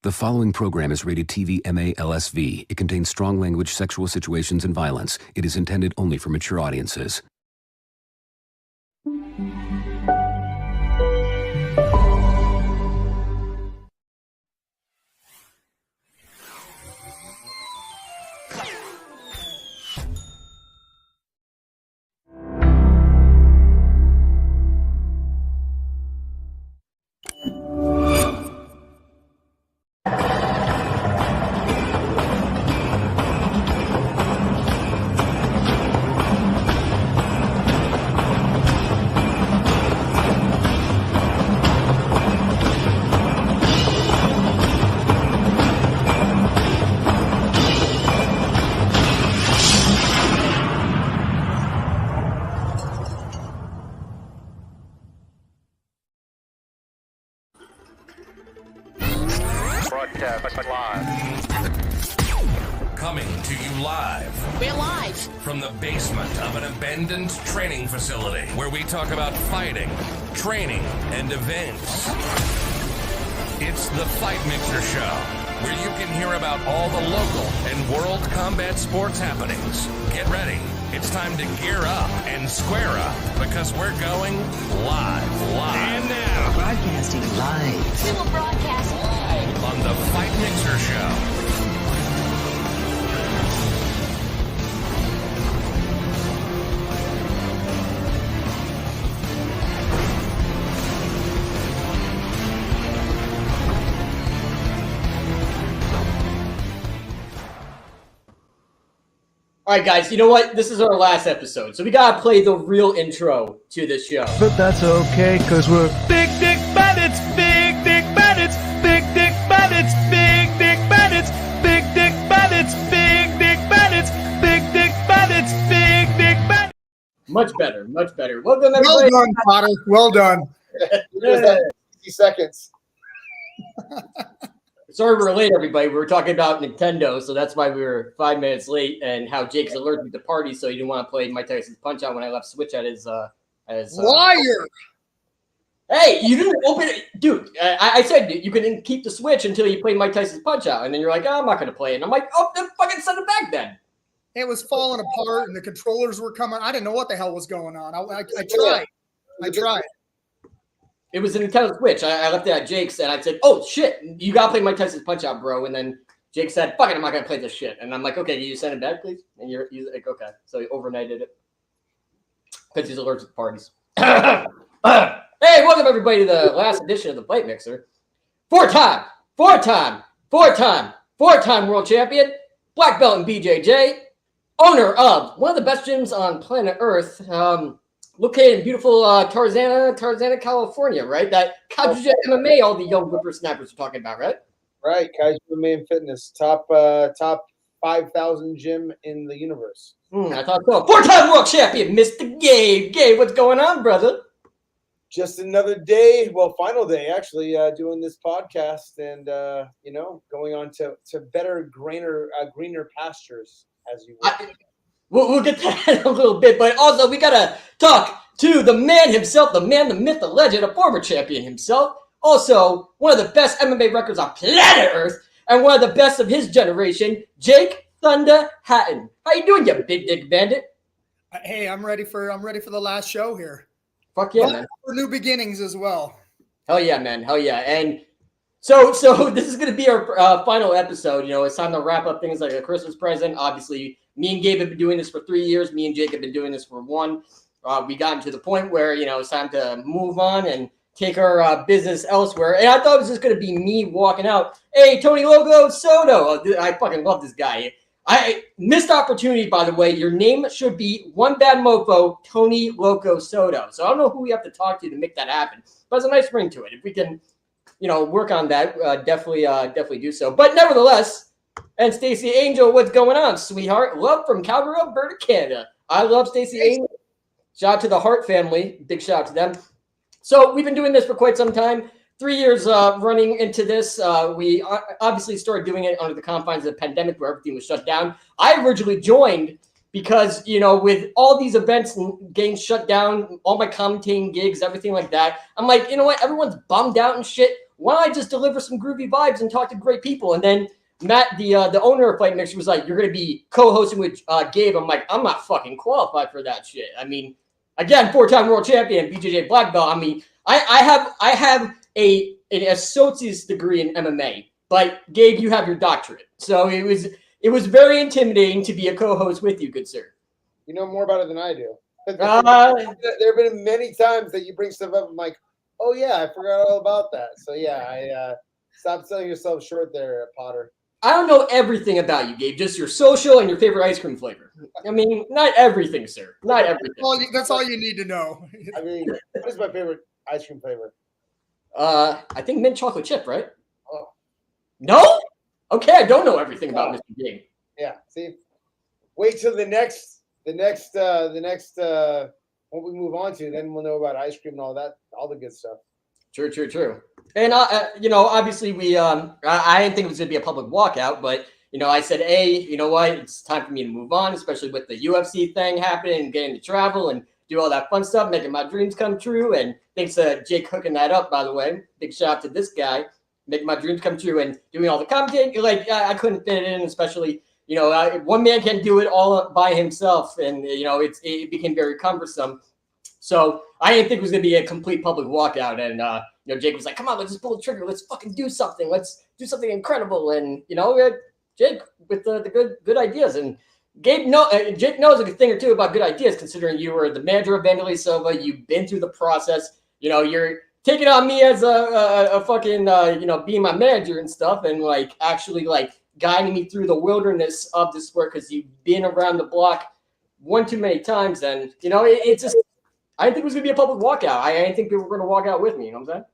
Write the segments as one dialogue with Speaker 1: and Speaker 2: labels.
Speaker 1: The following program is rated TV MA-LSV. It contains strong language, sexual situations, and violence. It is intended only for mature audiences.
Speaker 2: Coming to you live.
Speaker 3: We're live.
Speaker 2: From the basement of an abandoned training facility where we talk about fighting, training, and events. It's the Fight Mixer Show, where you can hear about all the local and world combat sports happenings. Get ready. It's time to gear up and square up because we're going live. And now,
Speaker 4: Broadcasting live.
Speaker 3: We will broadcast live
Speaker 2: on the Fight Mixer Show.
Speaker 5: All right, guys, you know what? This is our last episode, so we gotta play the real intro to this show.
Speaker 6: But that's okay, because we're Big Dick Bandits, Big Dick Bandits, Big Dick Bandits, Big Dick Bandits, Big Dick Bandits, Big Dick Bandits, Big Dick Bandits, Big Dick Bandits.
Speaker 5: Much better, much better. Welcome,
Speaker 7: Well
Speaker 5: everybody.
Speaker 7: done, Potter. Well done.
Speaker 5: Yeah.
Speaker 8: 60 seconds.
Speaker 5: Sorry we're late, everybody. We were talking about Nintendo, so that's why we were 5 minutes late, and how Jake's allergic to parties, so he didn't want to play Mike Tyson's Punch-Out when I left Switch at his
Speaker 7: Liar.
Speaker 5: Hey, you didn't open it. Dude, I said you couldn't keep the Switch until you played Mike Tyson's Punch-Out, and then you're like, oh, I'm not going to play it. And I'm like, oh, then fucking send it back then.
Speaker 7: It was falling apart, and the controllers were coming. I didn't know what the hell was going on. I tried. I tried.
Speaker 5: It was a Nintendo Switch. I left it at Jake's, and I said, oh, shit, you got to play Mike Tyson's Punch-Out, bro. And then Jake said, fuck it, I'm not going to play this shit. And I'm like, okay, can you send it back, please? And he's like, okay. So he overnighted it because he's allergic to parties. Hey, welcome, everybody, to the last edition of the Fight Mixer. Four-time world champion, black belt in BJJ, owner of one of the best gyms on planet Earth, located in beautiful Tarzana, California, right? That Kaiju MMA, all the young whippersnappers are talking about, right?
Speaker 8: Right, Kaiju MMA and Fitness, top 5,000 gym in the universe.
Speaker 5: I thought so. Four-time world champion, Mr. Gabe. Gabe, what's going on, brother?
Speaker 8: Just another day, well, final day actually, doing this podcast and going on to better, greener pastures, as you will.
Speaker 5: We'll get to that in a little bit, but also we gotta talk to the man himself, the man, the myth, the legend, a former champion himself. Also, one of the best MMA records on planet Earth, and one of the best of his generation, Jake Thunder Hatton. How you doing, you big dick bandit?
Speaker 7: Hey, I'm ready for the last show here.
Speaker 5: Fuck yeah, man.
Speaker 7: For new beginnings as well.
Speaker 5: Hell yeah, man. Hell yeah. And so this is going to be our final episode. You know, it's time to wrap up things like a Christmas present. Obviously, me and Gabe have been doing this for 3 years. Me and Jake have been doing this for 1. We got to the point where, you know, it's time to move on and take our business elsewhere. And I thought it was just going to be me walking out. Hey, Tony Loco Soto. I fucking love this guy. I missed opportunity, by the way. Your name should be One Bad Mofo, Tony Loco Soto. So I don't know who we have to talk to make that happen. But it's a nice ring to it. If we can, you know, work on that, definitely do so. But nevertheless, and Stacey Angel, what's going on, sweetheart? Love from Calgary, Alberta, Canada. I love Stacey Angel. Shout out to the Hart family. Big shout out to them. So we've been doing this for quite some time. 3 years running into this. We obviously started doing it under the confines of the pandemic where everything was shut down. I originally joined because, you know, with all these events and getting shut down, all my commentating gigs, everything like that, I'm like, you know what? Everyone's bummed out and shit. why don't I just deliver some groovy vibes and talk to great people? And then Matt, the owner of Fight Mixer, was like, you're going to be co-hosting with Gabe. I'm like, I'm not fucking qualified for that shit. I mean, again, 4-time world champion, BJJ black belt. I mean, I have an associate's degree in MMA, but Gabe, you have your doctorate. So it was very intimidating to be a co-host with you, good sir.
Speaker 8: You know more about it than I do. There have been many times that you bring stuff up. I'm like, oh yeah, I forgot all about that. So yeah, I stop selling yourself short there, Potter.
Speaker 5: I don't know everything about you, Gabe. Just your social and your favorite ice cream flavor. I mean, not everything, sir. Not everything.
Speaker 7: That's all you need to know.
Speaker 8: I mean, what is my favorite ice cream flavor?
Speaker 5: I think mint chocolate chip, right?
Speaker 8: Oh.
Speaker 5: No? Okay, I don't know everything about Mr. Gabe.
Speaker 8: Yeah, see? Wait till the next what we move on to, then we'll know about ice cream and all that, all the good stuff.
Speaker 5: True. And obviously I didn't think it was gonna be a public walkout, but I said, hey, you know what? It's time for me to move on, especially with the UFC thing happening and getting to travel and do all that fun stuff, making my dreams come true. And thanks to Jake hooking that up, by the way. Big shout out to this guy, making my dreams come true and doing all the commentating. Like I couldn't fit it in, especially one man can't do it all by himself, and it became very cumbersome. So I didn't think it was going to be a complete public walkout. And, Jake was like, come on, let's just pull the trigger. Let's fucking do something. Let's do something incredible. And, Jake with the good ideas. And Jake knows a good thing or two about good ideas, considering you were the manager of Vanderlei Silva. You've been through the process. You're taking on me as a fucking, being my manager and stuff. And actually guiding me through the wilderness of the sport, because you've been around the block one too many times. And, it's just, I didn't think it was going to be a public walkout. I didn't think people were going to walk out with me. You know what I'm saying?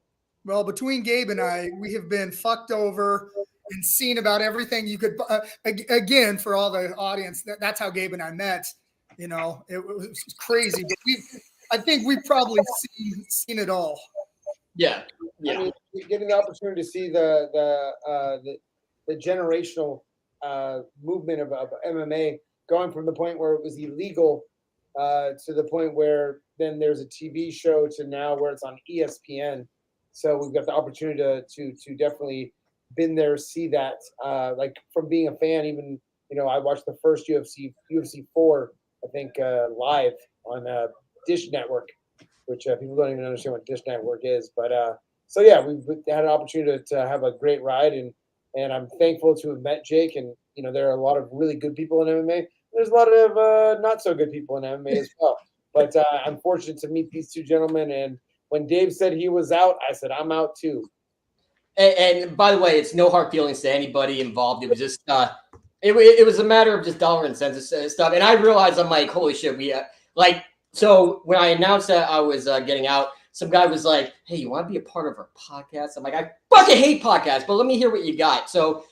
Speaker 7: Well, between Gabe and I, we have been fucked over and seen about everything you could. Again, for all the audience, that's how Gabe and I met. It was crazy. But I think we've probably seen it all.
Speaker 5: Yeah.
Speaker 8: I mean, getting the opportunity to see the generational movement of MMA, going from the point where it was illegal to the point where then there's a TV show to now where it's on ESPN. So we've got the opportunity to definitely been there, see that, from being a fan. Even I watched the first UFC 4, I think, live on Dish Network, which people don't even understand what Dish Network is. But so yeah, we've had an opportunity to have a great ride, and I'm thankful to have met Jake. And there are a lot of really good people in MMA. There's a lot of not so good people in MMA as well. But I'm fortunate to meet these two gentlemen. And when Dave said he was out, I said, I'm out too.
Speaker 5: And by the way, it's no hard feelings to anybody involved. It was just, it was a matter of just dollar and cents and stuff. And I realized, I'm like, holy shit, so when I announced that I was getting out, some guy was like, hey, you want to be a part of our podcast? I'm like, I fucking hate podcasts, but let me hear what you got. So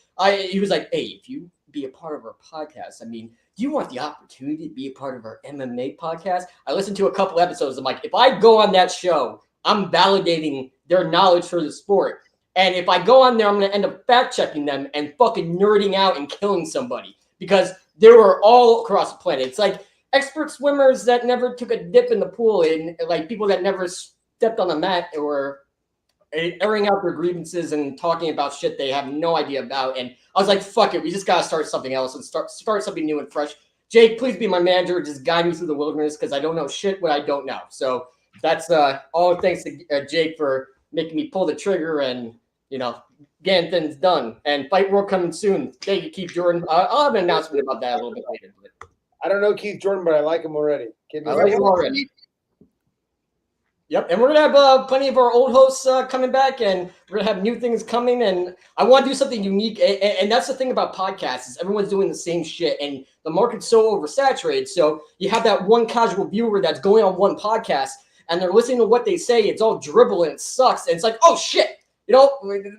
Speaker 5: he was like, hey, if you be a part of our podcast, I mean, do you want the opportunity to be a part of our MMA podcast? I listened to a couple episodes. I'm like, if I go on that show, I'm validating their knowledge for the sport. And if I go on there, I'm going to end up fact checking them and fucking nerding out and killing somebody, because they were all across the planet. It's like expert swimmers that never took a dip in the pool, and people that never stepped on the mat, or airing out their grievances and talking about shit they have no idea about. And I was like, fuck it, we just gotta start something else and start something new and fresh. Jake, please be my manager. Just guide me through the wilderness, because I don't know shit what I don't know. So that's all thanks to Jake for making me pull the trigger and getting things done. And Fight World coming soon. Thank you, Keith Jordan. I'll have an announcement about that a little bit later. But
Speaker 8: I don't know Keith Jordan, but I like him already.
Speaker 5: I like him already. Yep, and we're going to have plenty of our old hosts coming back, and we're going to have new things coming, and I want to do something unique, and that's the thing about podcasts, is everyone's doing the same shit, and the market's so oversaturated, so you have that one casual viewer that's going on one podcast, and they're listening to what they say, it's all dribble, and it sucks, and it's like, oh shit,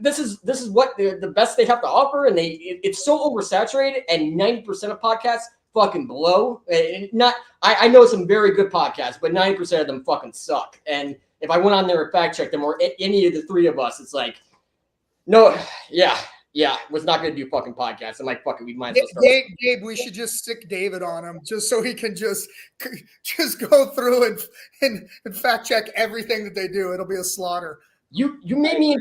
Speaker 5: this is what the best they have to offer, and it's so oversaturated, and 90% of podcasts fucking blow. I know some very good podcasts, but 90% of them fucking suck. And if I went on there and fact checked them, or any of the three of us, it's like, no, yeah, was not going to do fucking podcasts. I'm like, fuck it, we might as well start.
Speaker 7: Gabe, we should just stick David on him, just so he can just go through and fact check everything that they do. It'll be a slaughter.
Speaker 5: You made me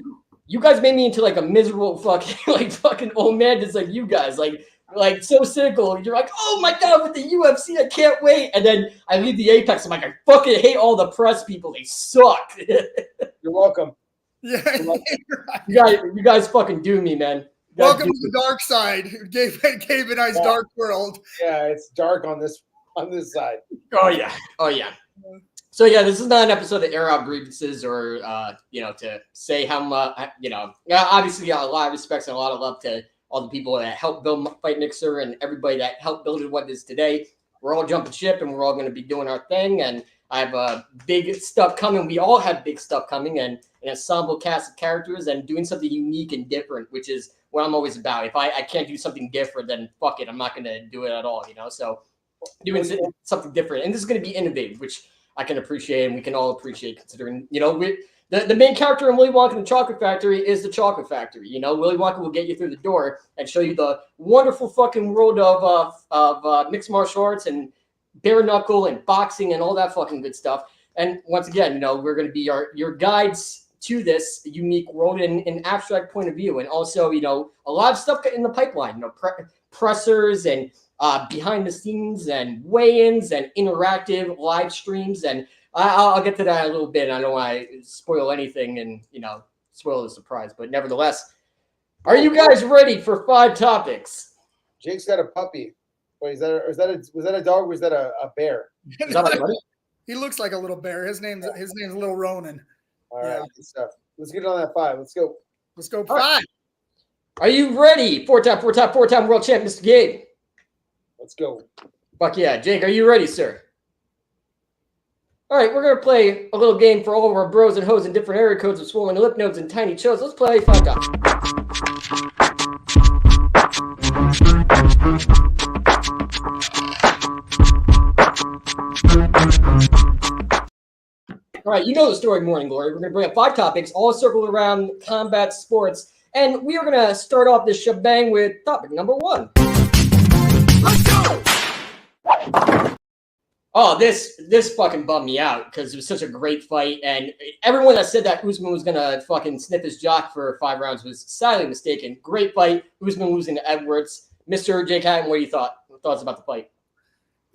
Speaker 5: you guys made me into like a miserable fucking old man, just like you guys, like so cynical. You're like, oh my god, with the UFC, I can't wait. And then I leave the Apex. I'm like, I fucking hate all the press people. They suck.
Speaker 8: You're welcome.
Speaker 7: Yeah.
Speaker 5: You guys fucking do me, man.
Speaker 7: Welcome to the dark side, Gabe and I's dark world.
Speaker 8: Yeah, it's dark on this side.
Speaker 5: Oh yeah. So yeah, this is not an episode to air out grievances or to say how much obviously got a lot of respects and a lot of love to all the people that helped build Fight Mixer and everybody that helped build it what it is today. We're all jumping ship and we're all going to be doing our thing. And I have big stuff coming. We all have big stuff coming and an ensemble cast of characters and doing something unique and different, which is what I'm always about. If I can't do something different, then fuck it, I'm not going to do it at all. So doing something different, and this is going to be innovative, which I can appreciate and we can all appreciate, considering the main character in Willy Wonka and the Chocolate Factory is the Chocolate Factory. Willy Wonka will get you through the door and show you the wonderful fucking world of mixed martial arts and bare knuckle and boxing and all that fucking good stuff. And once again, we're going to be your guides to this unique world in an abstract point of view, and also a lot of stuff in the pipeline. Pressers and behind the scenes and weigh-ins and interactive live streams, and I'll get to that in a little bit. I don't want to spoil anything and spoil the surprise, but nevertheless, are you guys ready for 5 topics?
Speaker 8: Jake's got a puppy. Wait, was that a dog or was that a bear?
Speaker 7: He looks like a little bear. His name's Little Ronan.
Speaker 8: All right, good stuff. Let's get on that 5. Let's go.
Speaker 7: Let's go 5.
Speaker 5: Are you ready? 4-time world champ, Mr. Gabe.
Speaker 8: Let's go.
Speaker 5: Fuck yeah. Jake, are you ready, sir? All right, we're going to play a little game for all of our bros and hoes in different area codes with swollen lip nodes and tiny chills. Let's play 5 Topics. All right, you know the story, Morning Glory. We're going to bring up 5 topics, all circled around combat sports. And we are going to start off this shebang with topic number 1. Let's go! Oh, this fucking bummed me out because it was such a great fight. And everyone that said that Usman was going to fucking sniff his jock for 5 rounds was sadly mistaken. Great fight. Usman losing to Edwards. Mr. Jake Hatton, what do you thoughts about the fight?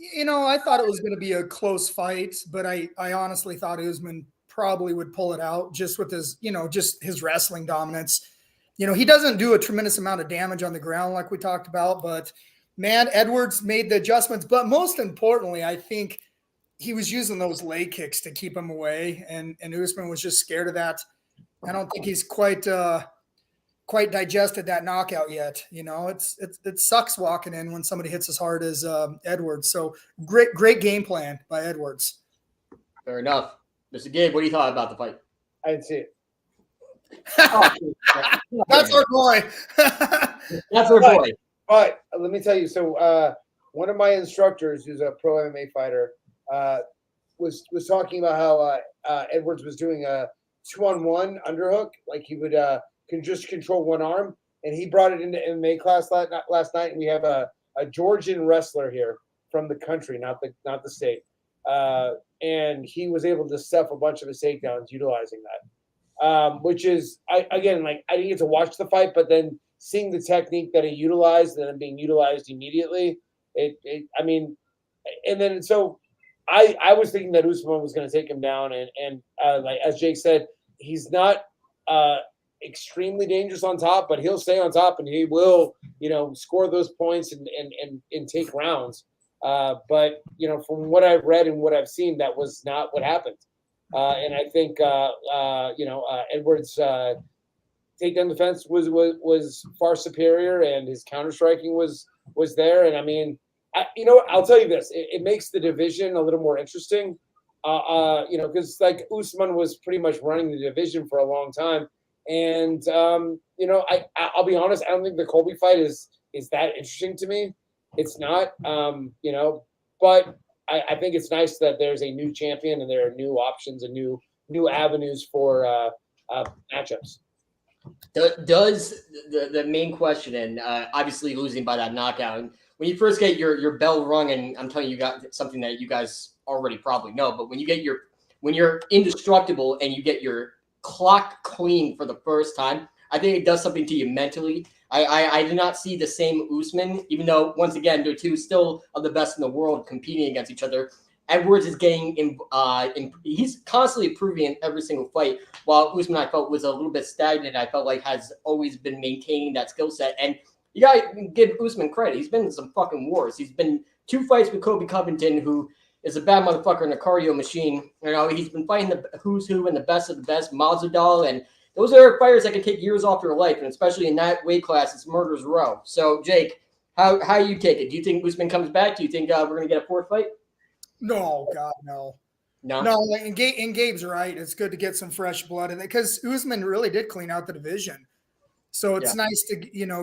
Speaker 7: I thought it was going to be a close fight, but I honestly thought Usman probably would pull it out just with his, just his wrestling dominance. He doesn't do a tremendous amount of damage on the ground like we talked about, but man, Edwards made the adjustments. But most importantly, I think he was using those leg kicks to keep him away, and Usman was just scared of that. I don't think he's quite digested that knockout yet. It sucks walking in when somebody hits as hard as Edwards. So great game plan by Edwards.
Speaker 5: Fair enough. Mr. Gabe, what do you thought about the fight?
Speaker 8: I didn't see it.
Speaker 7: That's our boy.
Speaker 5: That's our boy.
Speaker 8: But let me tell you, so one of my instructors, who's a pro MMA fighter, was talking about how Edwards was doing a 2-on-1 underhook, like he would can just control one arm, and he brought it into MMA class last night. And we have a Georgian wrestler here from the country, not the state, and he was able to stuff a bunch of his takedowns utilizing that, which is I didn't get to watch the fight, but then seeing the technique that he utilized and then being utilized immediately, so I was thinking that Usman was going to take him down, and like as Jake said, he's not extremely dangerous on top, but he'll stay on top and he will, score those points and take rounds. But from what I've read and what I've seen, that was not what happened. And I think Edwards' takedown defense was far superior, and his counter striking was there. And I mean, I'll tell you this: it makes the division a little more interesting. Because like Usman was pretty much running the division for a long time. And, I'll be honest, I don't think the Colby fight is that interesting to me. It's not, but I think it's nice that there's a new champion and there are new options and new avenues for matchups.
Speaker 5: Does the main question, and obviously losing by that knockout, and when you first get your bell rung, and I'm telling you got something that you guys already probably know, but when you're indestructible and you get your clock clean for the first time, I think it does something to you mentally. I did not see the same Usman, even though, once again, they're two still of the best in the world competing against each other. Edwards is getting he's constantly improving in every single fight, while Usman, I felt, was a little bit stagnant. I felt like has always been maintaining that skill set. And you got to give Usman credit. He's been in some fucking wars. He's been 2 fights with Kobe Covington, who is a bad motherfucker and a cardio machine. You know, he's been fighting the who's who and the best of the best, Masvidal, and those are fighters that can take years off your life, and especially in that weight class, it's murder's row. So, Jake, how you take it? Do you think Usman comes back? Do you think we're going to get a 4th fight?
Speaker 7: No, God, no.
Speaker 5: No.
Speaker 7: And Gabe's right. It's good to get some fresh blood in it because Usman really did clean out the division. So it's nice to,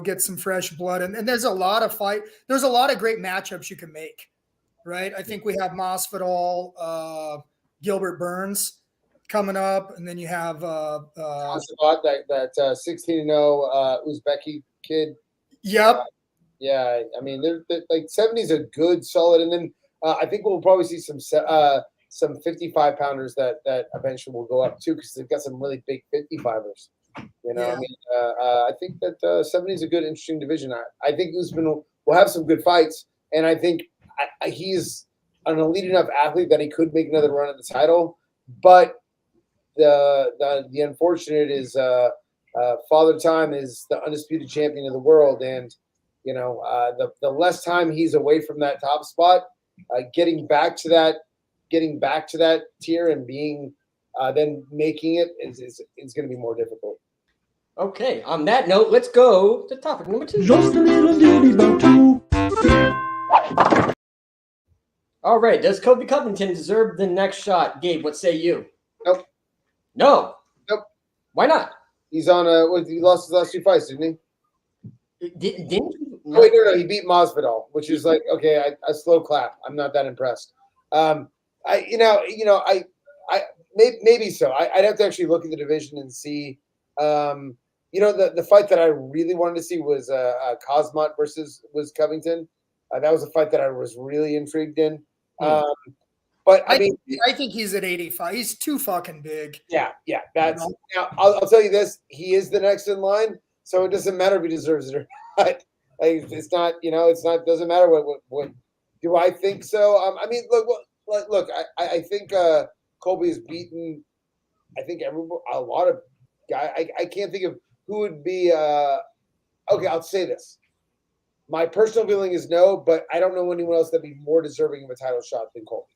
Speaker 7: get some fresh blood. And there's a lot of there's a lot of great matchups you can make, right? I think we have Masvidal, Gilbert Burns coming up, and then you have
Speaker 8: that 16-0 Uzbeki kid.
Speaker 7: Yep.
Speaker 8: Yeah, I mean, they're like 70 is a good solid, and then I think we'll probably see some 55-pounders that eventually will go up too, because they've got some really big 55ers. You know, I mean, I think that 70 is a good, interesting division. I think Usman will have some good fights, and I think he's an elite enough athlete that he could make another run at the title, but the unfortunate is Father Time is the undisputed champion of the world, and the less time he's away from that top spot, getting back to that tier and being then making it is going to be more difficult.
Speaker 5: Okay, on that note, let's go to topic number 2.
Speaker 6: Just a little ditty about 2.
Speaker 5: All right, does Kobe Covington deserve the next shot? Gabe, what say you?
Speaker 8: Nope.
Speaker 5: No?
Speaker 8: Nope.
Speaker 5: Why not?
Speaker 8: He's on he lost his last 2 fights, didn't he?
Speaker 5: Didn't he?
Speaker 8: No. Wait, no, he beat Masvidal, which is like, okay, a slow clap. I'm not that impressed. Maybe so. I'd have to actually look at the division and see. The fight that I really wanted to see was Kazmat versus Covington. That was a fight that I was really intrigued in. But I
Speaker 7: think he's at 85. He's too fucking big.
Speaker 8: Yeah. Now I'll tell you this: he is the next in line, so it doesn't matter if he deserves it or not. It's not. Doesn't matter what. Do I think so? I mean, look. I think Colby has beaten. I think a lot of guys. I can't think of who would be. Okay, I'll say this. My personal feeling is no, but I don't know anyone else that'd be more deserving of a title shot than Colby.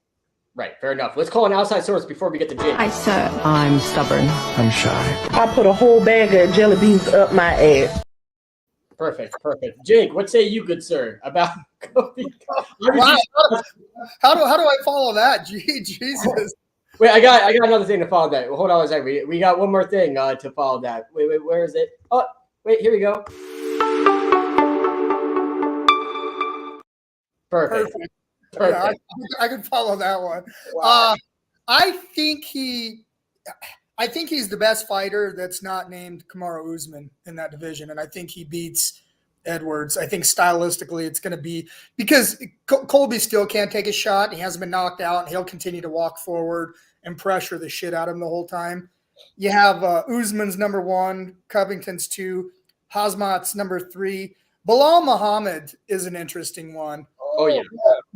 Speaker 5: Right, fair enough. Let's call an outside source before we get to Jake.
Speaker 4: Hi, sir. I'm stubborn.
Speaker 6: I'm shy.
Speaker 9: I put a whole bag of jelly beans up my ass.
Speaker 5: Perfect. Jake, what say you, good sir, about Kobe?
Speaker 7: Wow. How do I follow that? Jesus.
Speaker 5: Wait, I got another thing to follow that. Hold on a second. We got one more thing to follow that. Wait, where is it? Oh, wait, here we go. Perfect.
Speaker 7: Yeah, I can follow that one. Wow. I think he's the best fighter that's not named Kamaru Usman in that division, and I think he beats Edwards. I think stylistically it's going to be because Colby still can't take a shot. He hasn't been knocked out, and he'll continue to walk forward and pressure the shit out of him the whole time. You have Usman's number 1, Covington's 2, Hazmat's number 3. Bilal Muhammad is an interesting one.
Speaker 5: Oh yeah,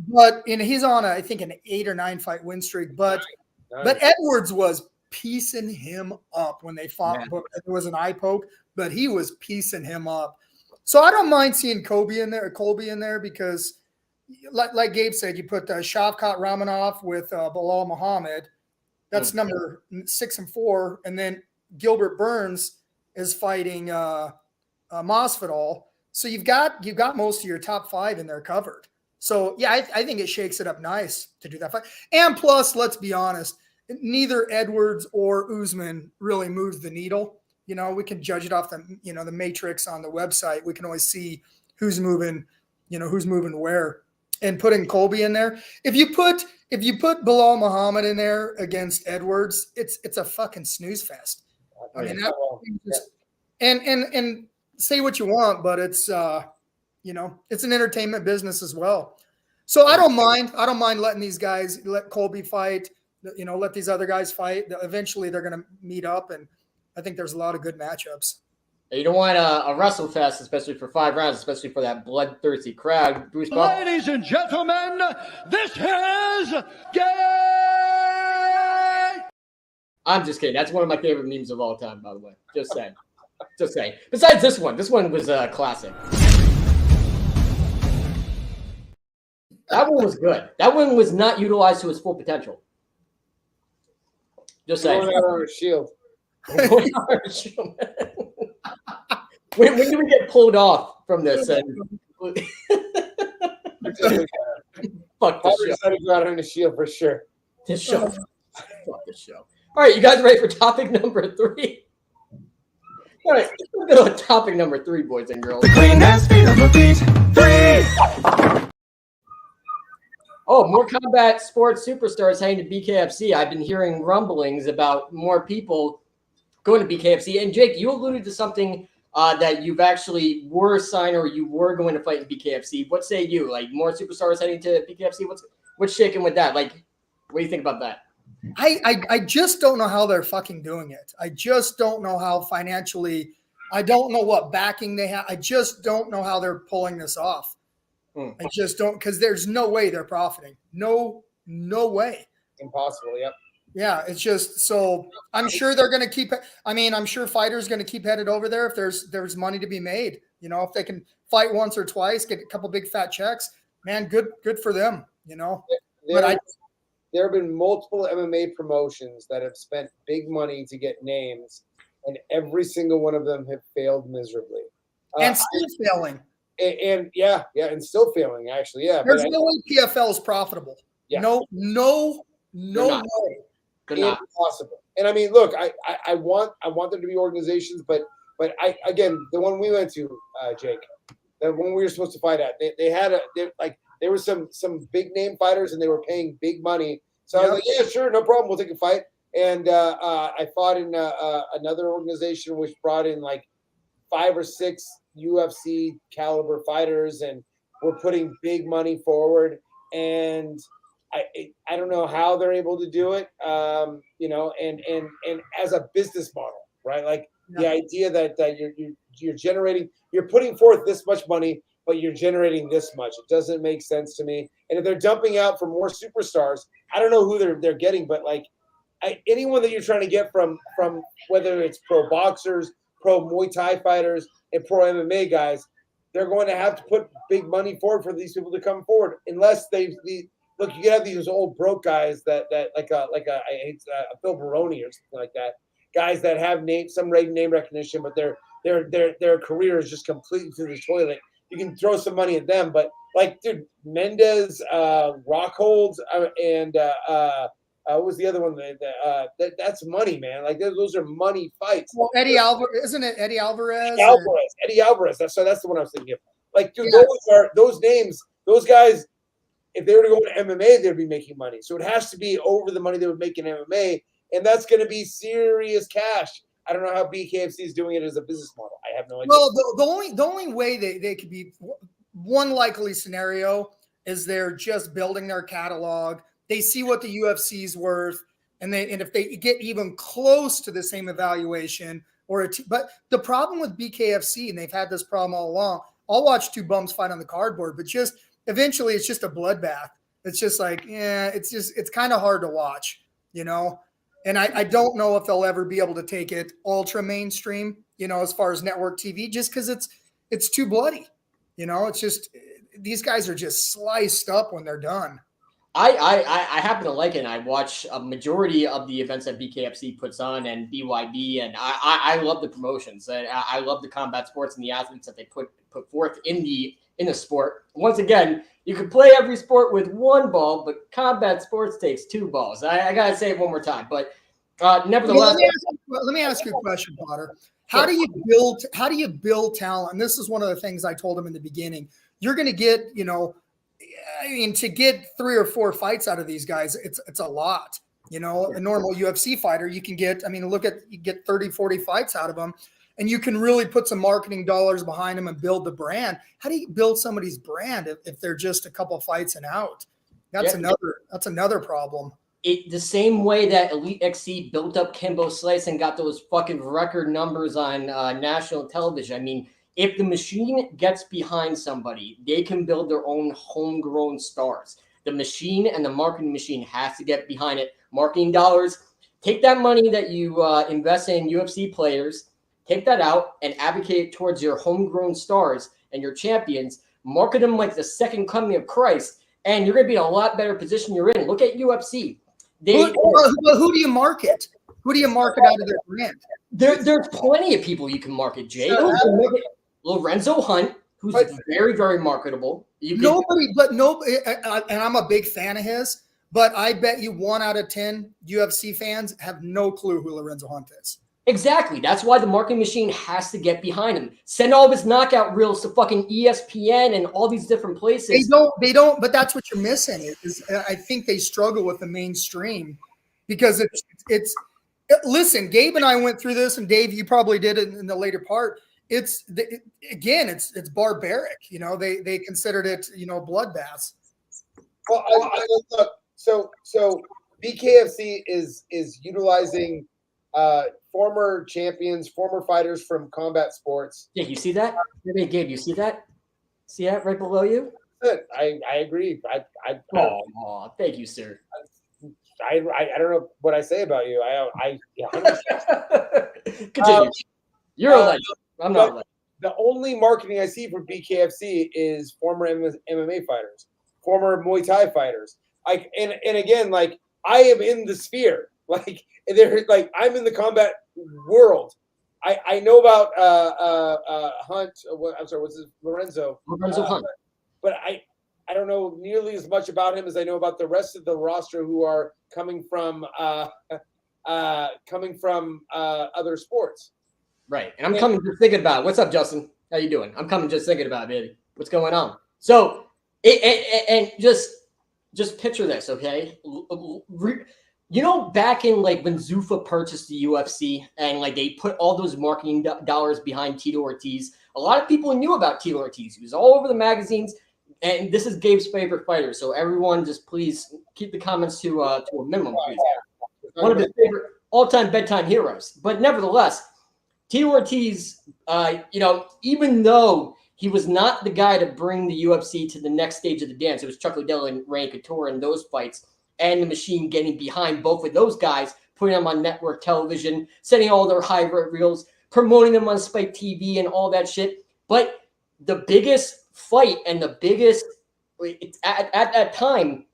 Speaker 7: but he's on I think an 8 or 9 fight win streak. But Edwards was piecing him up when they fought. Yeah. It was an eye poke, but he was piecing him up. So I don't mind seeing Colby in there because, like Gabe said, you put Shavkat Ramonov with Bilal Muhammad. That's number 6 and 4, and then Gilbert Burns is fighting Masvidal. So you've got most of your top 5 in there covered. So, yeah, I think it shakes it up nice to do that fight. And plus, let's be honest, neither Edwards or Usman really moves the needle. We can judge it off the matrix on the website. We can always see who's moving where. And putting Colby in there. If you put Bilal Muhammad in there against Edwards, it's a fucking snooze fest. I mean, and say what you want, but it's it's an entertainment business as well. So I don't mind letting these guys, let Colby fight, let these other guys fight. Eventually they're going to meet up and I think there's a lot of good matchups.
Speaker 5: You don't want a wrestle fest, especially for 5 rounds, especially for that bloodthirsty crowd. Bruce Buck?
Speaker 6: Ladies and gentlemen, this is Gay!
Speaker 5: I'm just kidding. That's one of my favorite memes of all time, by the way. Just saying. Just saying. Besides this one was a classic. That one was good. That one was not utilized to its full potential. Just saying.
Speaker 8: Going out on a shield.
Speaker 5: When do we get pulled off from this? And fuck this show.
Speaker 8: Decided to go out on a shield for sure.
Speaker 5: This show. Fuck this show. All right, you guys ready for topic number 3? All right, let's go to topic number 3, boys and girls. Oh, more combat sports superstars heading to BKFC. I've been hearing rumblings about more people going to BKFC. And Jake, you alluded to something that you've actually were signed or you were going to fight in BKFC. What say you? Like more superstars heading to BKFC? What's shaking with that? Like, what do you think about that?
Speaker 7: I just don't know how they're fucking doing it. I just don't know how financially. I don't know what backing they have. I just don't know how they're pulling this off. I just don't, because there's no way they're profiting. No way.
Speaker 8: Impossible. Yep.
Speaker 7: Yeah, it's just so I'm sure they're going to keep. I mean, I'm sure fighters going to keep headed over there if there's money to be made. You know, if they can fight once or twice, get a couple big fat checks, man, good for them. You know,
Speaker 8: there have been multiple MMA promotions that have spent big money to get names, and every single one of them have failed miserably,
Speaker 7: and still failing.
Speaker 8: And and still failing actually. Yeah,
Speaker 7: there's no way PFL is profitable. Yeah. No way.
Speaker 8: Impossible. And I mean, look, I want them to be organizations, but I again, the one we went to, Jake, the one we were supposed to fight at, there were some big name fighters and they were paying big money. So I was like, yeah, sure, no problem, we'll take a fight. And I fought in another organization which brought in like 5 or 6 UFC caliber fighters, and we're putting big money forward. And I don't know how they're able to do it, you know, and as a business model, right? Like the idea that you're generating, you're putting forth this much money, but you're generating this much. It doesn't make sense to me. And if they're dumping out for more superstars, I don't know who they're getting, but like anyone that you're trying to get from whether it's pro boxers, pro Muay Thai fighters, and pro MMA guys, they're going to have to put big money forward for these people to come forward, unless look, you have these old broke guys that like a Phil Baroni or something like that, guys that have some name recognition, but their career is just completely to the toilet. You can throw some money at them, but like, dude, Mendez, Rockhold, and what was the other one? That's money, man. Like those are money fights.
Speaker 7: Well, Eddie Alvarez, isn't it? Eddie Alvarez.
Speaker 8: Eddie Alvarez. That's the one I was thinking of. Like, dude, those names, those guys. If they were to go into MMA, they'd be making money. So it has to be over the money they would make in MMA, and that's going to be serious cash. I don't know how BKFC is doing it as a business model. I have no idea.
Speaker 7: Well, the only way they could be, one likely scenario is they're just building their catalog. They see what the UFC's worth, and if they get even close to the same evaluation, but the problem with BKFC, and they've had this problem all along. I'll watch 2 bums fight on the cardboard, but just eventually it's just a bloodbath. It's just like, it's kind of hard to watch, you know? And I don't know if they'll ever be able to take it ultra mainstream, you know, as far as network TV, just because it's too bloody, you know? It's just, these guys are just sliced up when they're done.
Speaker 5: I happen to like it. And I watch a majority of the events that BKFC puts on and BYB, and I love the promotions. I love the combat sports and the athletes that they put forth in the sport. Once again, you can play every sport with 1 ball, but combat sports takes 2 balls. I gotta say it one more time, but nevertheless.
Speaker 7: Let me ask you a question, Potter. How do you build talent? And this is one of the things I told him in the beginning. You're going to get, you know, I mean, to get 3 or 4 fights out of these guys, it's a lot. You know, a normal UFC fighter, you can get, I mean, you get 30, 40 fights out of them, and you can really put some marketing dollars behind them and build the brand. How do you build somebody's brand if they're just a couple of fights and out? That's another problem.
Speaker 5: the same way that Elite XC built up Kimbo Slice and got those fucking record numbers on national television. I mean, if the machine gets behind somebody, they can build their own homegrown stars. The machine and the marketing machine has to get behind it. Marketing dollars, take that money that you invest in UFC players, take that out and advocate towards your homegrown stars and your champions. Market them like the second coming of Christ, and you're going to be in a lot better position you're in. Look at UFC.
Speaker 7: Who do you market? Who do you market out of their brand?
Speaker 5: There's plenty of people you can market, Jay. Lorenzo Hunt, who's very, very marketable.
Speaker 7: Nobody, and I'm a big fan of his, but I bet you 1 out of 10 UFC fans have no clue who Lorenzo Hunt is.
Speaker 5: Exactly. That's why the marketing machine has to get behind him. Send all of his knockout reels to fucking ESPN and all these different places.
Speaker 7: They don't, but that's what you're missing. I think they struggle with the mainstream because listen, Gabe and I went through this, and Dave, you probably did it in the later part. It's barbaric. You know, they considered it, bloodbaths.
Speaker 8: Well, look, so BKFC is utilizing former champions, former fighters from combat sports.
Speaker 5: Yeah, you see that? Hey, Gabe, you see that? See that right below you?
Speaker 8: I agree.
Speaker 5: Oh, thank you, sir.
Speaker 8: I don't know what I say about you.
Speaker 5: Continue. You're a legend. I'm not a legend.
Speaker 8: The only marketing I see for BKFC is former MMA fighters, former Muay Thai fighters. And again, like, I am in the sphere. Like, I'm in the combat world. I know about Hunt. I'm sorry, what's his Lorenzo
Speaker 5: Hunt.
Speaker 8: But I don't know nearly as much about him as I know about the rest of the roster who are coming from other sports.
Speaker 5: Right. And I'm coming just thinking about it. What's up, Justin? How you doing? I'm coming just thinking about it, baby. What's going on? So, and just picture this, okay? Back in like when Zuffa purchased the UFC and like they put all those marketing dollars behind Tito Ortiz, a lot of people knew about Tito Ortiz. He was all over the magazines, and this is Gabe's favorite fighter. So everyone, just please keep the comments to a minimum, please. One of his favorite all-time bedtime heroes. But nevertheless, Tito Ortiz, even though he was not the guy to bring the UFC to the next stage of the dance, it was Chuck Liddell and Randy Couture in those fights, and the machine getting behind both of those guys, putting them on network television, sending all their highlight reels, promoting them on Spike TV and all that shit. But the biggest fight and the biggest at that time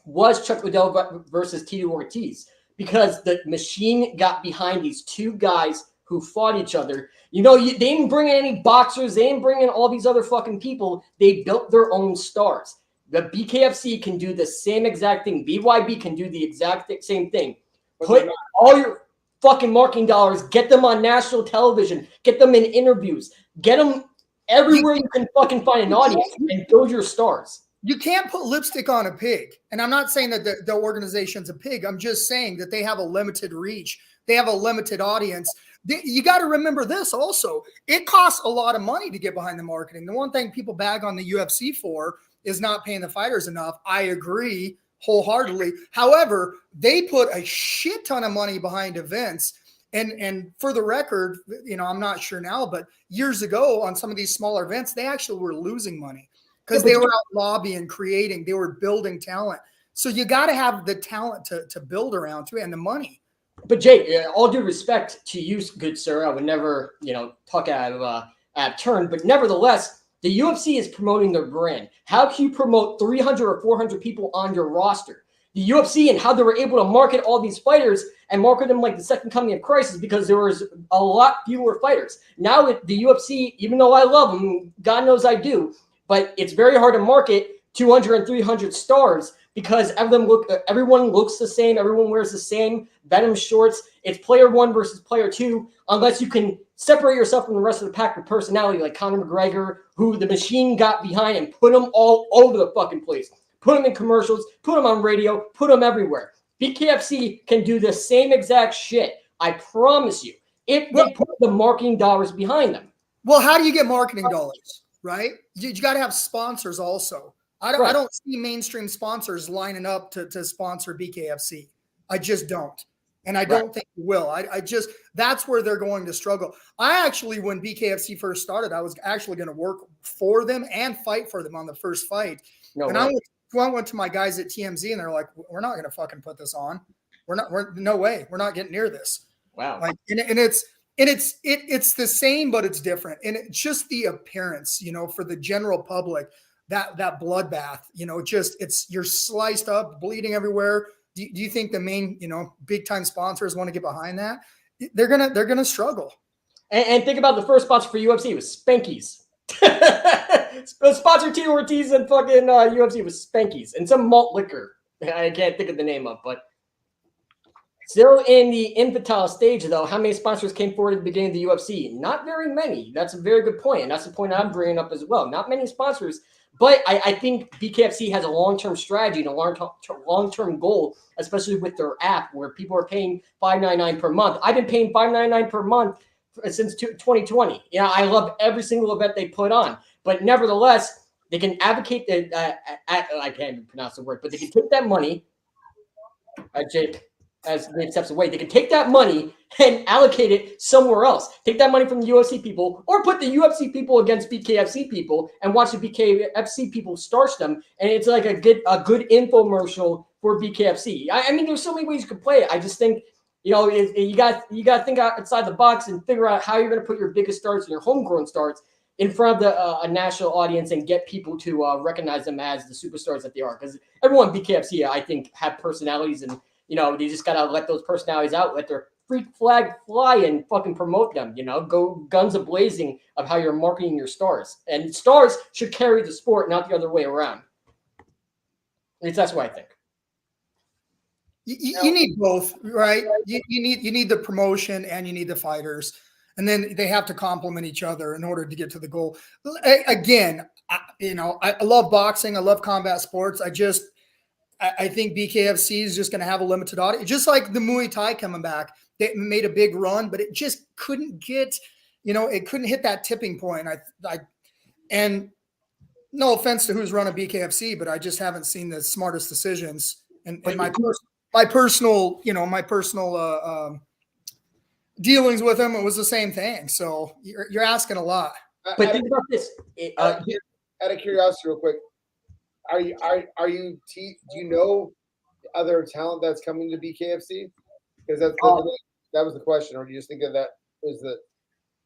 Speaker 5: was Chuck Liddell versus Tito Ortiz, because the machine got behind these two guys who fought each other. They didn't bring in any boxers. They didn't bring in all these other fucking people. They built their own stars. The BKFC can do the same exact thing. BYB can do the exact same thing. Put all your fucking marketing dollars, get them on national television, get them in interviews, get them everywhere you can fucking find an audience, and build your stars.
Speaker 7: You can't put lipstick on a pig. And I'm not saying that the organization's a pig. I'm just saying that they have a limited reach. They have a limited audience. You got to remember this also. It costs a lot of money to get behind the marketing. The one thing people bag on the UFC for is not paying the fighters enough. I agree wholeheartedly. However, they put a shit ton of money behind events. And for the record, I'm not sure now, but years ago on some of these smaller events, they actually were losing money because they were out lobbying, creating, they were building talent. So you got to have the talent to build around too, and the money.
Speaker 5: But Jay, all due respect to you, good sir, I would never, talk out of turn. But nevertheless, the UFC is promoting their brand. How can you promote 300 or 400 people on your roster? The UFC and how they were able to market all these fighters and market them like the second coming of Christ is because there was a lot fewer fighters. Now with the UFC, even though I love them, God knows I do, but it's very hard to market 200 and 300 stars because everyone looks the same. Everyone wears the same Venom shorts. It's player one versus player two, unless you can separate yourself from the rest of the pack with personality like Conor McGregor, who the machine got behind and put them all over the fucking place. Put them in commercials, put them on radio, put them everywhere. BKFC can do the same exact shit, I promise you, if they put the marketing dollars behind them.
Speaker 7: Well, how do you get marketing dollars, right? You got to have sponsors also. I don't see mainstream sponsors lining up to sponsor BKFC. I just don't. And I don't think it will. I just, that's where they're going to struggle. I actually, when BKFC first started, I was actually going to work for them and fight for them on the first fight. I went to my guys at TMZ and they're like, we're not going to fucking put this on. No way. We're not getting near this.
Speaker 5: Wow.
Speaker 7: Like, and it's the same, but it's different. And it's just the appearance, for the general public, that bloodbath, you're sliced up, bleeding everywhere. Do you think the main, big time sponsors want to get behind that? They're gonna struggle.
Speaker 5: And think about the first sponsor for UFC was Spankies. Sponsor Tito Ortiz and fucking UFC was Spankies and some malt liquor. I can't think of the name of, but still in the infantile stage, though. How many sponsors came forward at the beginning of the UFC? Not very many. That's a very good point, and that's the point I'm bringing up as well. Not many sponsors. But I think BKFC has a long-term strategy and a long-term goal, especially with their app, where people are paying $5.99 per month. I've been paying $5.99 per month since 2020. I love every single event they put on. But nevertheless, they can advocate that. I can't even pronounce the word, but they can take that money. Jake, as Nate steps away, they can take that money and allocate it somewhere else. Take that money from the UFC people, or put the UFC people against BKFC people, and watch the BKFC people starch them. And it's like a good infomercial for BKFC. I mean, there's so many ways you can play it. I just think, you got to think outside the box and figure out how you're going to put your biggest stars and your homegrown stars in front of a national audience and get people to recognize them as the superstars that they are. Because everyone in BKFC, I think, have personalities, and they just got to let those personalities out, let their freak flag fly and fucking promote them, go guns a-blazing of how you're marketing your stars. And stars should carry the sport, not the other way around. At least that's what I think.
Speaker 7: You need both, right? You need the promotion and you need the fighters. And then they have to complement each other in order to get to the goal. Again, I love boxing. I love combat sports. I think BKFC is just going to have a limited audience, just like the Muay Thai coming back. They made a big run, but it just couldn't get, it couldn't hit that tipping point. And no offense to who's running BKFC, but I just haven't seen the smartest decisions. And my personal dealings with him, it was the same thing. So you're asking a lot.
Speaker 5: But think about this.
Speaker 8: Out of curiosity, real quick. Do you know other talent that's coming to BKFC? Because that was the question, or do you just think that was the?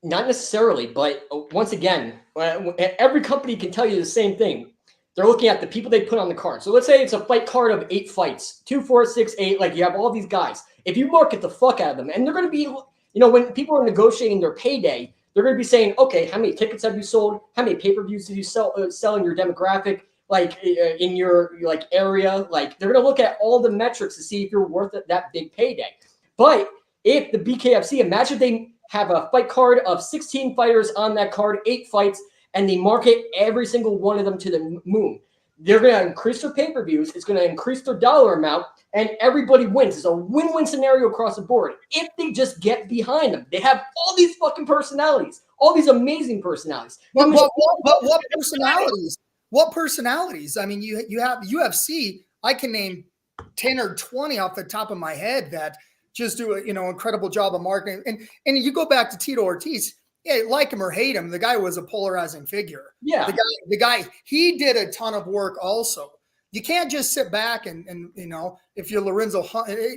Speaker 5: Not necessarily, but once again, every company can tell you the same thing. They're looking at the people they put on the card. So let's say it's a fight card of 8 fights, 2, 4, 6, 8. Like, you have all these guys. If you market the fuck out of them, and they're going to be, when people are negotiating their payday, they're going to be saying, okay, how many tickets have you sold? How many pay-per-views did you sell in your demographic? Like, in your area? Like, they're going to look at all the metrics to see if you're worth that big payday. But if the BKFC, imagine they have a fight card of 16 fighters on that card, 8 fights, and they market every single one of them to the moon. They're going to increase their pay-per-views. It's going to increase their dollar amount, and everybody wins. It's a win-win scenario across the board if they just get behind them. They have all these fucking personalities, all these amazing personalities.
Speaker 7: But what personalities? What personalities? I mean, you have UFC. I can name 10 or 20 off the top of my head that just do an incredible job of marketing. And you go back to Tito Ortiz. Yeah, like him or hate him, the guy was a polarizing figure.
Speaker 5: Yeah,
Speaker 7: the guy, he did a ton of work also. You can't just sit back and if you're Lorenzo,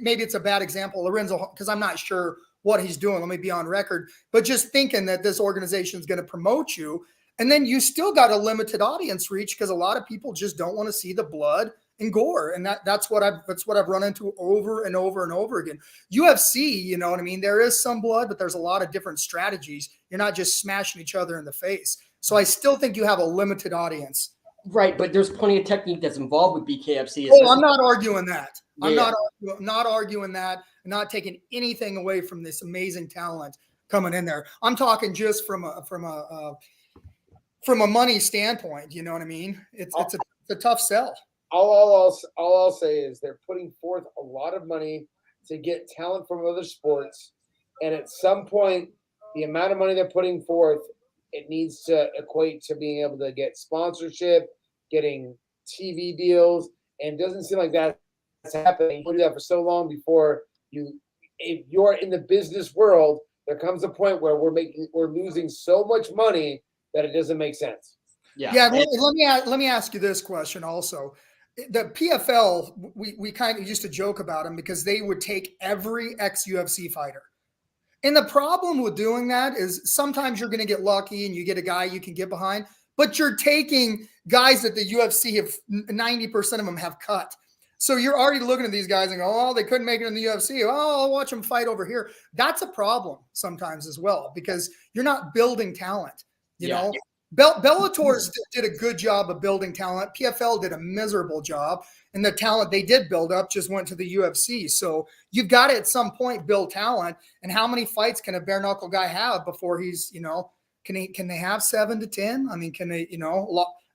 Speaker 7: maybe it's a bad example, Lorenzo, because I'm not sure what he's doing. Let me be on record. But just thinking that this organization is going to promote you, and then you still got a limited audience reach because a lot of people just don't want to see the blood and gore, and that's what I've run into over and over and over again. UFC, you know what I mean? There is some blood, but there's a lot of different strategies. You're not just smashing each other in the face. So I still think you have a limited audience.
Speaker 5: Right, but there's plenty of technique that's involved with BKFC.
Speaker 7: Oh, I'm not arguing that.
Speaker 5: Yeah.
Speaker 7: I'm not arguing that. I'm not taking anything away from this amazing talent coming in there. I'm talking just from a money standpoint. You know what I mean? It's a tough sell.
Speaker 8: All I'll say is they're putting forth a lot of money to get talent from other sports, and at some point, the amount of money they're putting forth, it needs to equate to being able to get sponsorship, getting TV deals, and it doesn't seem like that's happening. You do that for so long before if you're in the business world, there comes a point where we're losing so much money that it doesn't make sense.
Speaker 7: Yeah. Let me ask you this question also. The PFL, we kind of used to joke about them because they would take every ex-UFC fighter. And the problem with doing that is sometimes you're going to get lucky and you get a guy you can get behind, but you're taking guys that the UFC have 90% of them have cut. So you're already looking at these guys and go, oh, they couldn't make it in the UFC. Oh, I'll watch them fight over here. That's a problem sometimes as well, because you're not building talent. You know, Bellator did a good job of building talent. PFL did a miserable job, and the talent they did build up just went to the UFC. So you've got to at some point build talent. And how many fights can a bare knuckle guy have before he's, can they have 7 to 10? I mean, can they,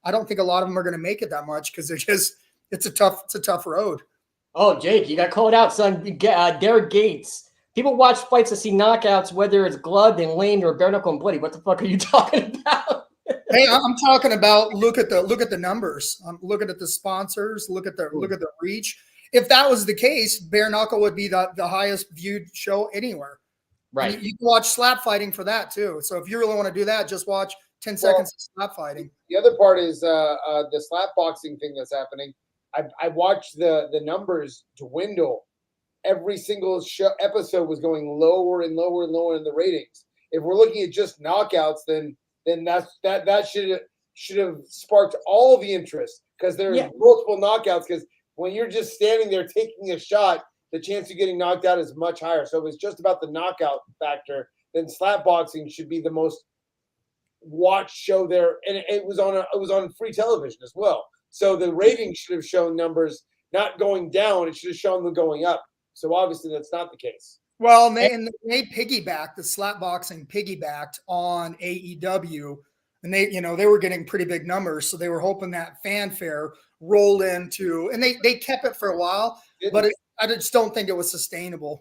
Speaker 7: I don't think a lot of them are going to make it that much because they're just, it's a tough road.
Speaker 5: Oh, Jake, you got called out, son. Derek Gates. People watch fights to see knockouts, whether it's gloved and lame or bare knuckle and bloody. What the fuck are you talking about?
Speaker 7: Hey, I'm talking about look at the numbers. I'm looking at the sponsors. Look at the reach. If that was the case, bare knuckle would be the highest viewed show anywhere.
Speaker 5: Right.
Speaker 7: You can watch slap fighting for that too. So if you really want to do that, just watch 10 seconds of slap fighting.
Speaker 8: The other part is the slap boxing thing that's happening. I watched the numbers dwindle. Every single episode was going lower and lower and lower in the ratings. If we're looking at just knockouts, then that should have sparked all the interest, because there are multiple knockouts. Because when you're just standing there taking a shot, the chance of getting knocked out is much higher. So if it's just about the knockout factor, then slap boxing should be the most watched show there, and it was on free television as well. So the ratings should have shown numbers not going down; it should have shown them going up. So obviously that's not the case.
Speaker 7: Well, they piggybacked, the slap boxing piggybacked on AEW, and they were getting pretty big numbers. So they were hoping that fanfare rolled into, and they kept it for a while, but I just don't think it was sustainable.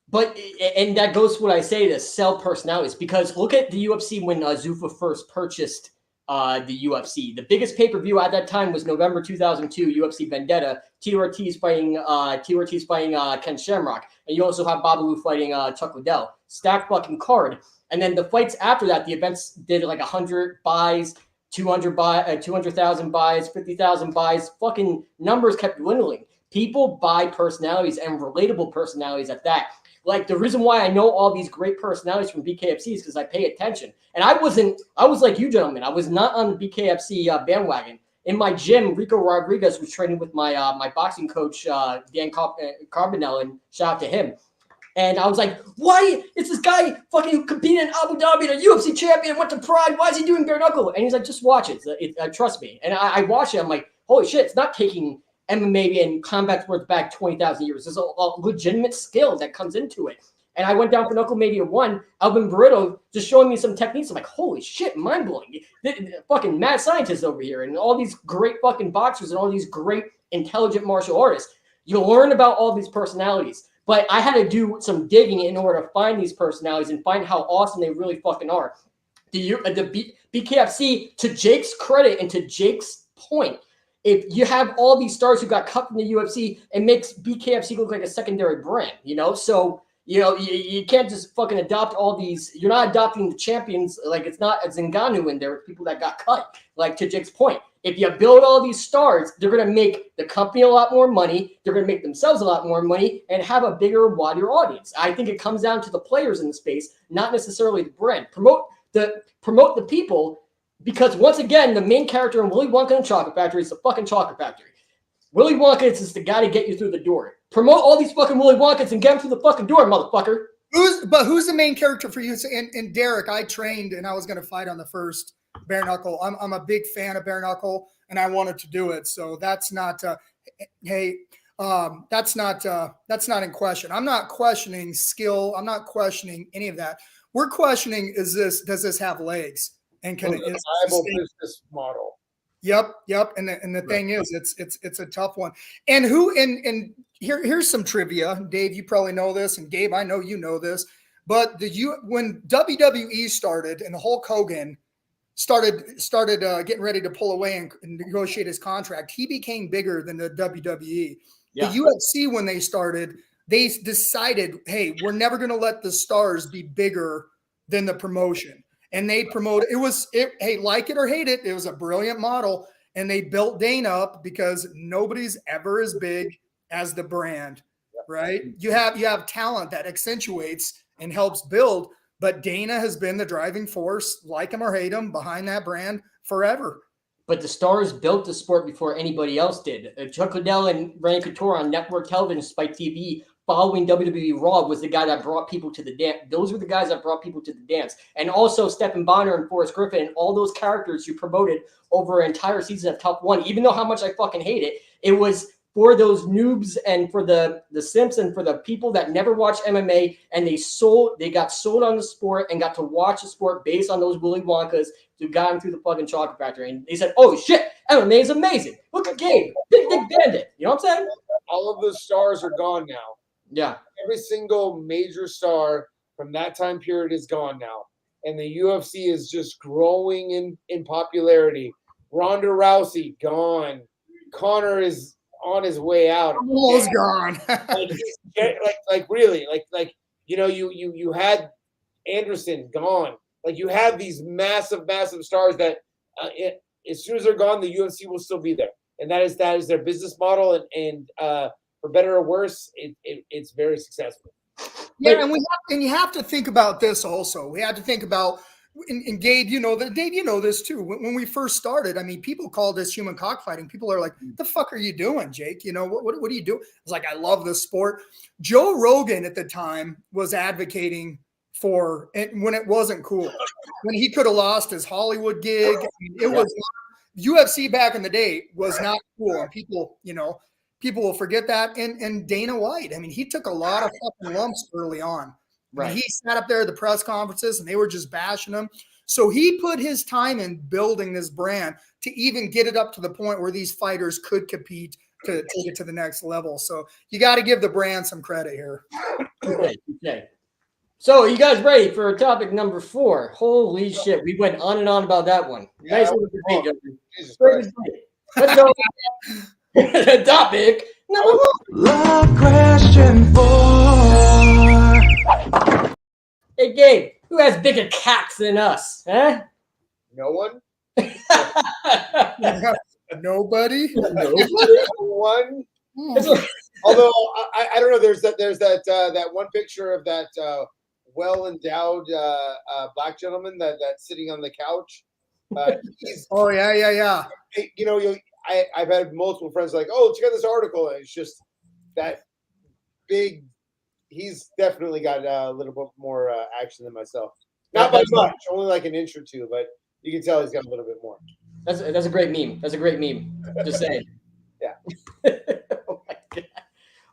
Speaker 5: But, and that goes to what I say, to sell personalities, because look at the UFC when Zuffa first purchased the UFC. The biggest pay-per-view at that time was November 2002, UFC Vendetta. TRT's fighting Ken Shamrock. And you also have Babalu fighting Chuck Liddell. Stacked fucking card. And then the fights after that, the events did like 100 buys, 200,000 buys, 50,000 buys. Fucking numbers kept dwindling. People buy personalities, and relatable personalities at that. Like, the reason why I know all these great personalities from BKFC is because I pay attention. And I was like you gentlemen. I was not on the BKFC bandwagon. In my gym, Rico Rodriguez was training with my my boxing coach, Dan Carbonell, and shout out to him. And I was like, why? It's this guy fucking who competed in Abu Dhabi, a UFC champion, went to Pride. Why is he doing bare knuckle? And he's like, just watch it. Trust me. And I watched it. I'm like, holy shit, it's not taking MMA and combat sports back 20,000 years. There's a legitimate skill that comes into it. And I went down for Knuckle Mania 1, Alvin Burrito just showing me some techniques. I'm like, holy shit, mind-blowing. Fucking mad scientists over here, and all these great fucking boxers and all these great intelligent martial artists. You learn about all these personalities. But I had to do some digging in order to find these personalities and find how awesome they really fucking are. The BKFC, to Jake's credit and to Jake's point, if you have all these stars who got cut from the UFC, it makes BKFC look like a secondary brand, So, you can't just fucking adopt all these. You're not adopting the champions. Like, it's not a Zinganu in there with people that got cut. Like, to Jake's point, if you build all these stars, they're going to make the company a lot more money. They're going to make themselves a lot more money and have a bigger, wider audience. I think it comes down to the players in the space, not necessarily the brand. Promote the people. Because once again, the main character in Willy Wonka and the Chocolate Factory is the fucking Chocolate Factory. Willy Wonka is just the guy to get you through the door. Promote all these fucking Willy Wonkas and get them through the fucking door, motherfucker.
Speaker 7: Who's the main character for you? And Derek, I trained and I was going to fight on the first bare knuckle. I'm a big fan of bare knuckle and I wanted to do it. So that's not. That's not in question. I'm not questioning skill. I'm not questioning any of that. We're questioning: does this have legs? And can it is
Speaker 8: viable business model?
Speaker 7: Yep. And the thing is, it's a tough one. And here's some trivia. Dave, you probably know this, and Gabe, I know you know this. But when WWE started and Hulk Hogan started getting ready to pull away and negotiate his contract, he became bigger than the WWE.
Speaker 5: Yeah.
Speaker 7: The UFC, when they started, they decided, hey, we're never going to let the stars be bigger than the promotion. And they promoted hey, like it or hate it, it was a brilliant model. And they built Dana up because nobody's ever as big as the brand, right? You have talent that accentuates and helps build, but Dana has been the driving force, like him or hate him, behind that brand forever.
Speaker 5: But the stars built the sport before anybody else did. Chuck Liddell and Randy Couture on network television, Spike TV, following WWE Raw was the guy that brought people to the dance. Those were the guys that brought people to the dance. And also Stephen Bonner and Forrest Griffin and all those characters you promoted over an entire season of Top One. Even though how much I fucking hate it, it was for those noobs and for the simps and for the people that never watched MMA, and they got sold on the sport and got to watch the sport based on those Willy Wonkas who got them through the fucking chocolate factory. And they said, oh shit, MMA is amazing. Look at Gabe, Big Dick Bandit. You know what I'm saying?
Speaker 8: All of the stars are gone now.
Speaker 5: Yeah.
Speaker 8: Every single major star from that time period is gone now. And the UFC is just growing in popularity. Ronda Rousey, gone. Conor is on his way out.
Speaker 7: Almost gone.
Speaker 8: like really, you had Anderson gone. Like you have these massive stars that as soon as they're gone, the UFC will still be there, and that is their business model, and for better or worse, it's very successful.
Speaker 7: Yeah, and you have to think about this also. We had to think about. And Gabe, Dave, you know this too. When we first started, I mean, people called this human cockfighting. People are like, "The fuck are you doing, Jake? What do you do?" It's like, I love this sport. Joe Rogan at the time was advocating for it when it wasn't cool, when he could have lost his Hollywood gig. I mean, it was UFC back in the day was not cool, and people will forget that. And Dana White, I mean, he took a lot of fucking lumps early on. Right. He sat up there at the press conferences and they were just bashing him. So he put his time in building this brand to even get it up to the point where these fighters could compete to take it to the next level. So you got to give the brand some credit here.
Speaker 5: Okay. So you guys ready for topic number 4? Holy shit. We went on and on about that one.
Speaker 8: Yeah,
Speaker 5: nice little debate, Justin. Let's go. Topic number 1.
Speaker 6: Love question 4.
Speaker 5: Hey, Gabe, who has bigger cocks than us? Huh?
Speaker 8: No one.
Speaker 7: Nobody.
Speaker 8: One. Although I don't know. There's that one picture of that well endowed black gentleman that's sitting on the couch.
Speaker 7: Oh yeah.
Speaker 8: I've had multiple friends like, oh, check out this article, and it's just that big. He's definitely got a little bit more action than myself. Not by much, only like an inch or two, but you can tell he's got a little bit more.
Speaker 5: That's a great meme. That's a great meme. Just saying.
Speaker 8: Yeah.
Speaker 5: Oh my god.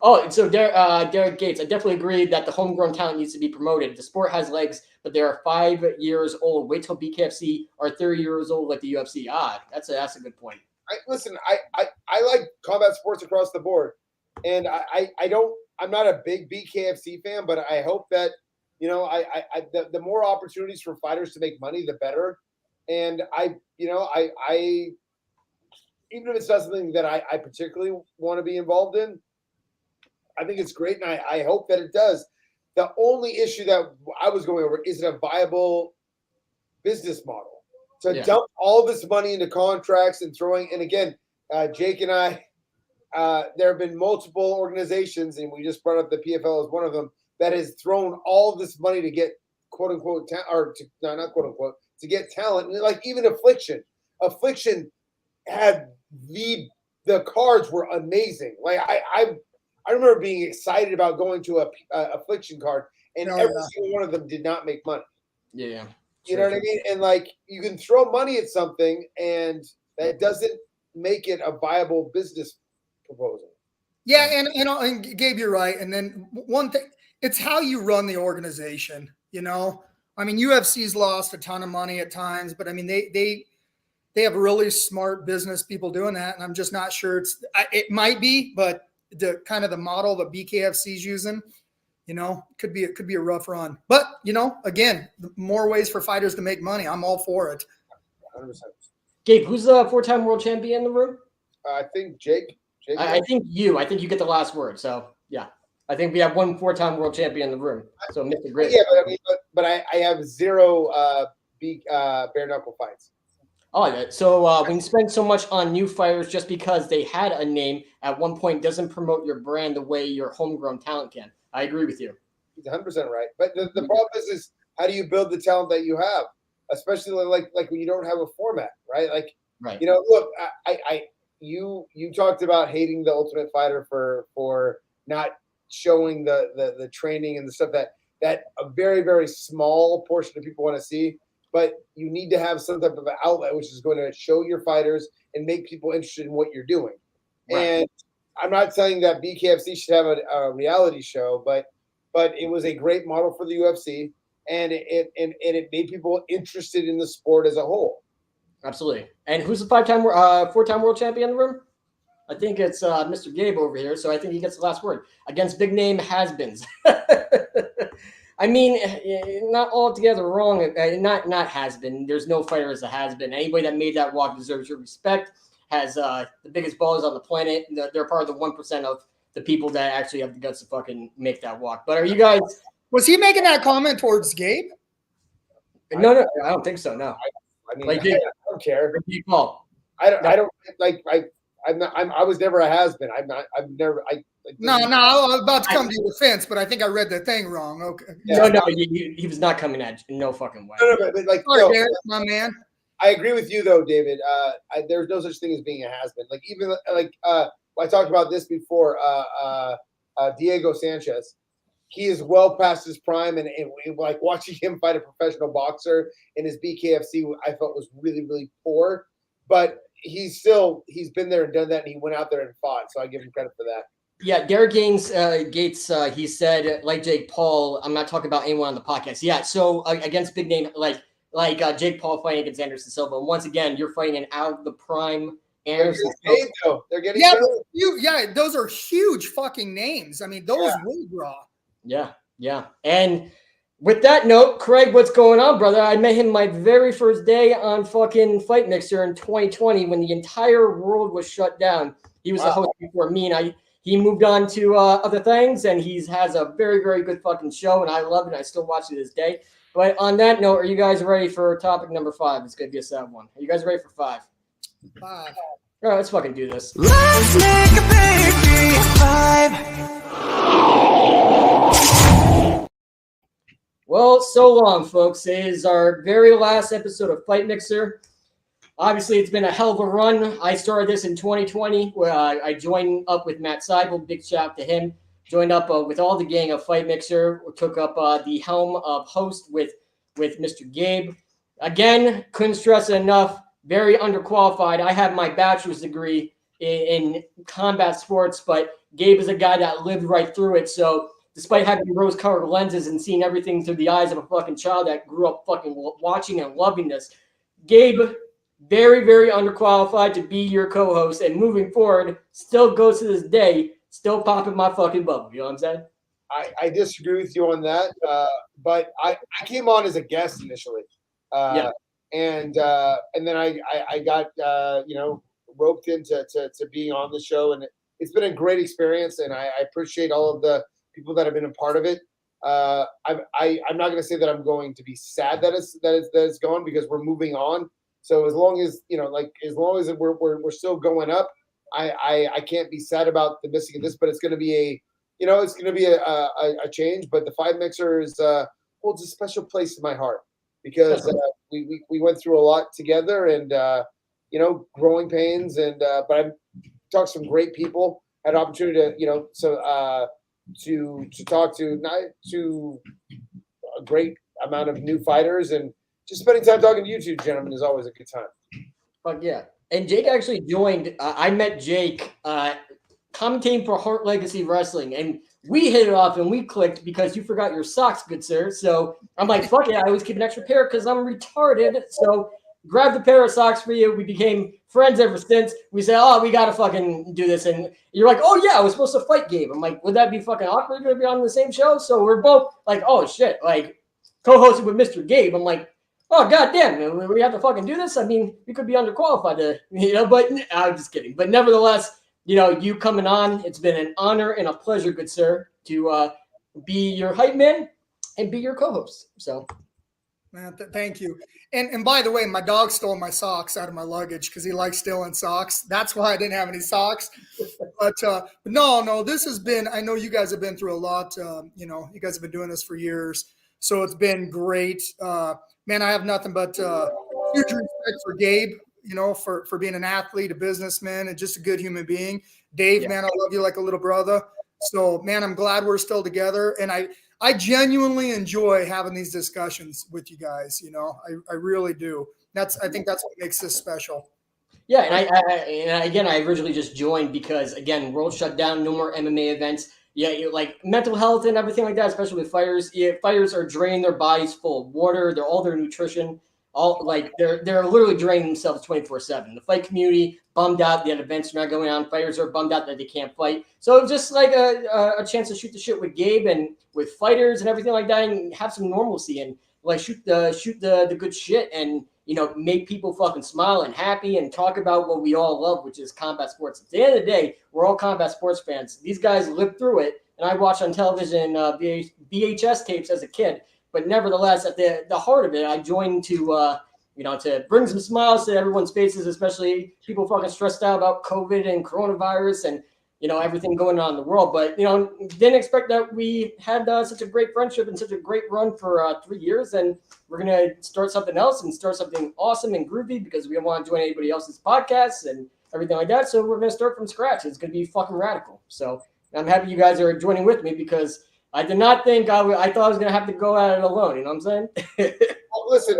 Speaker 5: Oh, and so Derek Gates, I definitely agree that the homegrown talent needs to be promoted. The sport has legs, but they are 5 years old. Wait till BKFC are 30 years old like the UFC. That's a good point.
Speaker 8: I like combat sports across the board, and I'm not a big BKFC fan, but I hope that the more opportunities for fighters to make money, the better. And even if it's not something that I particularly want to be involved in, I think it's great, and I hope that it does. The only issue that I was going over is it a viable business model to dump all this money into contracts and throwing. And again, Jake and I. There have been multiple organizations, and we just brought up the PFL as one of them, that has thrown all of this money to get quote unquote not quote unquote to get talent. And like even Affliction had the cards were amazing. Like I remember being excited about going to a Affliction card, and every single one of them did not make money.
Speaker 5: Yeah,
Speaker 8: you know what I mean. And like you can throw money at something, and that doesn't make it a viable business proposal.
Speaker 7: Yeah, and Gabe, you're right. And then one thing, it's how you run the organization. I mean, UFC's lost a ton of money at times, but I mean, they have really smart business people doing that, and I'm just not sure it might be, but the kind of the model that BKFC's using, could be a rough run. But again, more ways for fighters to make money. I'm all for it.
Speaker 8: 100%.
Speaker 5: Gabe, who's the 4-time world champion in the room?
Speaker 8: I think Jake
Speaker 5: I think you get the last word. So yeah, I think we have one 4-time world champion in the room. So Mr. Great.
Speaker 8: Yeah, but I mean, but I have zero bare knuckle fights.
Speaker 5: Oh, yeah. So when you spend so much on new fighters just because they had a name at one point doesn't promote your brand the way your homegrown talent can. I agree with you.
Speaker 8: He's 100% right. But the problem is how do you build the talent that you have, especially like when you don't have a format, right? Like,
Speaker 5: right.
Speaker 8: You know, look, you talked about hating the Ultimate Fighter for not showing the training and the stuff that a very, very small portion of people want to see. But you need to have some type of an outlet which is going to show your fighters and make people interested in what you're doing. Right. And I'm not saying that BKFC should have a reality show, but it was a great model for the UFC, and it made people interested in the sport as a whole.
Speaker 5: Absolutely. And who's the 4-time world champion in the room? I think it's Mr. Gabe over here, so I think he gets the last word against big name has-beens. I mean, not altogether wrong. Not has-been. There's no fighter as a has-been. Anybody that made that walk deserves your respect, has the biggest balls on the planet. They're part of the 1% of the people that actually have the guts to fucking make that walk. But are you guys...
Speaker 7: Was he making that comment towards Gabe?
Speaker 5: No, I don't think so, no.
Speaker 8: I mean,
Speaker 5: like,
Speaker 8: I don't care. I was never a has-been.
Speaker 7: No, I was about to come to your defense, but I think I read the thing wrong. Okay.
Speaker 5: Yeah. No, he was not coming at you. No fucking way.
Speaker 8: No, but like,
Speaker 7: sorry, Derek, my man.
Speaker 8: I agree with you though, David. There's no such thing as being a has-been. Like even I talked about this before. Diego Sanchez, he is well past his prime, and like watching him fight a professional boxer in his BKFC, I felt was really, really poor. But he's been there and done that, and he went out there and fought. So I give him credit for that.
Speaker 5: Yeah, Derek Gates, he said, like Jake Paul, I'm not talking about anyone on the podcast. Yeah, so against big name, like Jake Paul fighting against Anderson Silva. And once again, you're fighting an out of the prime Anderson Silva.
Speaker 8: They're getting
Speaker 7: paid. Those are huge fucking names. I mean, those will draw.
Speaker 5: Yeah. And with that note, Craig, what's going on, brother? I met him my very first day on fucking Fight Mixer in 2020 when the entire world was shut down. He was the host before me, and he moved on to other things, and he has a very, very good fucking show, and I love it. I still watch it to this day. But on that note, are you guys ready for topic number 5? It's going to be a sad one. Are you guys ready for 5?
Speaker 7: 5.
Speaker 5: All right, let's fucking do this.
Speaker 10: Let's make a big 5.
Speaker 5: Well, so long, folks. It is our very last episode of Fight Mixer. Obviously, it's been a hell of a run. I started this in 2020, where I joined up with Matt Seibel. Big shout out to him. Joined up with all the gang of Fight Mixer. We took up the helm of host with Mr. Gabe. Again, couldn't stress it enough. Very underqualified. I have my bachelor's degree in combat sports, but Gabe is a guy that lived right through it. So despite having rose-colored lenses and seeing everything through the eyes of a fucking child that grew up fucking watching and loving this, Gabe, very, very underqualified to be your co-host, and moving forward, still goes to this day, still popping my fucking bubble. You know what I'm saying?
Speaker 8: I disagree with you on that, but I came on as a guest initially, and then I got roped into being on the show, and it's been a great experience, and I appreciate all of the people that have been a part of it. I'm not going to say that I'm going to be sad that it's gone, because we're moving on. So as long as we're still going up, I can't be sad about the missing of this, but it's going to be a change. But the Fight Mixer holds a special place in my heart, because we went through a lot together, and growing pains, and but I've talked to some great people, had an opportunity to talk to a great amount of new fighters, and just spending time talking to you two gentlemen is always a good time.
Speaker 5: Fuck yeah. And Jake actually joined. I met Jake commentating for Heart Legacy Wrestling, and we hit it off and we clicked because you forgot your socks, good sir. So I'm like, fuck yeah, I always keep an extra pair because I'm retarded. So grabbed a pair of socks for you. We became friends ever since. We said, oh, we got to fucking do this. And you're like, oh yeah, I was supposed to fight Gabe. I'm like, would that be fucking awkward to be on the same show? So we're both like, oh shit, like co-hosted with Mr. Gabe. I'm like, oh, goddamn, we have to fucking do this? I mean, we could be underqualified to, but I'm just kidding. But nevertheless, you coming on. It's been an honor and a pleasure, good sir, to be your hype man and be your co-host. So,
Speaker 7: man, thank you. And by the way, my dog stole my socks out of my luggage because he likes stealing socks. That's why I didn't have any socks. But no, this has been, I know you guys have been through a lot. You guys have been doing this for years. So it's been great. Man, I have nothing but huge respect for Gabe, for being an athlete, a businessman, and just a good human being. Dave, man, I love you like a little brother. So, man, I'm glad we're still together. And I genuinely enjoy having these discussions with you guys. I really do. I think that's what makes this special.
Speaker 5: Yeah, and I originally just joined because, again, world shut down, no more MMA events. Yeah, like mental health and everything like that, especially with fighters. Yeah, fighters are draining their bodies full of water. They're all their nutrition. They're literally draining themselves 24/7. The fight community bummed out that events are not going on. Fighters are bummed out that they can't fight. So it was just like a chance to shoot the shit with Gabe and with fighters and everything like that, and have some normalcy and like shoot the good shit and make people fucking smile and happy and talk about what we all love, which is combat sports. At the end of the day, we're all combat sports fans. These guys lived through it, and I watched on television VHS tapes as a kid. But nevertheless, at the heart of it, I joined to bring some smiles to everyone's faces, especially people fucking stressed out about COVID and coronavirus and everything going on in the world. But didn't expect that we had such a great friendship and such a great run for 3 years, and we're gonna start something else and start something awesome and groovy because we don't want to join anybody else's podcasts and everything like that. So we're gonna start from scratch. It's gonna be fucking radical. So I'm happy you guys are joining with me because I did not think I thought I was going to have to go at it alone. You know what I'm saying?
Speaker 8: Well, listen,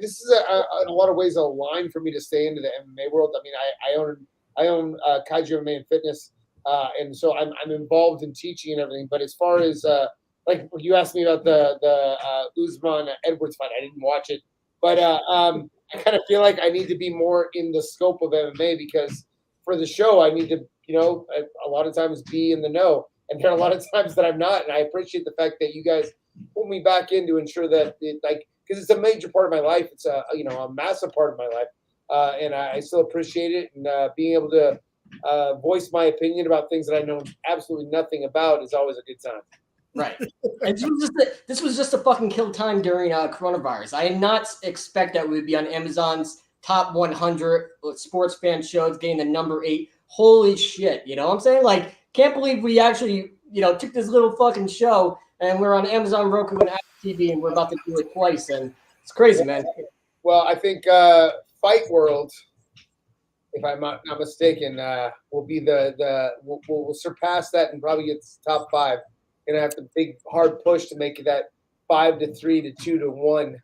Speaker 8: this is in a lot of ways a line for me to stay into the MMA world. I mean, I own Kaiju MMA and Fitness, and so I'm involved in teaching and everything. But as far as like you asked me about the Usman Edwards fight, I didn't watch it, but I kind of feel like I need to be more in the scope of MMA because for the show I need to a lot of times be in the know. And there are a lot of times that I'm not, and I appreciate the fact that you guys pull me back in to ensure that, because it's a major part of my life. It's a massive part of my life, and I still appreciate it. And being able to voice my opinion about things that I know absolutely nothing about is always a good time.
Speaker 5: Right. And this was just a fucking kill time during coronavirus. I did not expect that we would be on Amazon's top 100 sports fan shows, getting the number 8. Holy shit! You know what I'm saying? Like. Can't believe we actually, took this little fucking show and we're on Amazon, Roku, and Apple TV, and we're about to do it twice, and it's crazy, man.
Speaker 8: Well, I think Fight World, if I'm not mistaken, will be we'll surpass that and probably get top 5. Gonna have the big hard push to make that 5-3 to 2-1.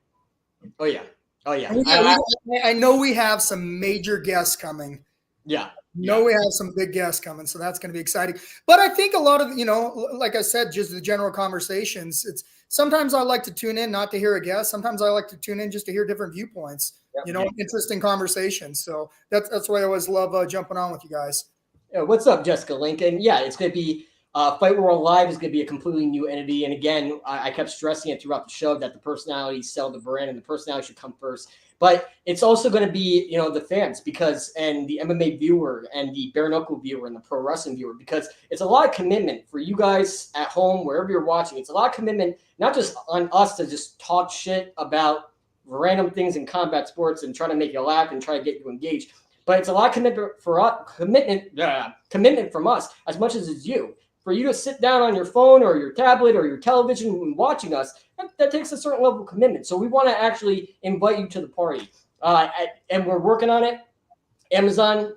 Speaker 5: Oh yeah.
Speaker 7: I know we have some major guests coming.
Speaker 5: Yeah.
Speaker 7: We have some big guests coming, so that's going to be exciting. But I think a lot of, like I said, just the general conversations, sometimes I like to tune in not to hear a guest. Sometimes I like to tune in just to hear different viewpoints, interesting conversations. So that's why I always love jumping on with you guys.
Speaker 5: Yeah, what's up, Jessica Lincoln? Yeah, it's going to be Fight World Live is going to be a completely new entity. And again, I kept stressing it throughout the show that the personalities sell the brand and the personality should come first. But it's also going to be, the fans and the MMA viewer and the bare knuckle viewer and the pro wrestling viewer, because it's a lot of commitment for you guys at home, wherever you're watching. It's a lot of commitment, not just on us to just talk shit about random things in combat sports and try to make you laugh and try to get you engaged. But it's a lot of commitment from us as much as it's you. For you to sit down on your phone or your tablet or your television and watching us, that takes a certain level of commitment. So we want to actually invite you to the party. And we're working on it. Amazon,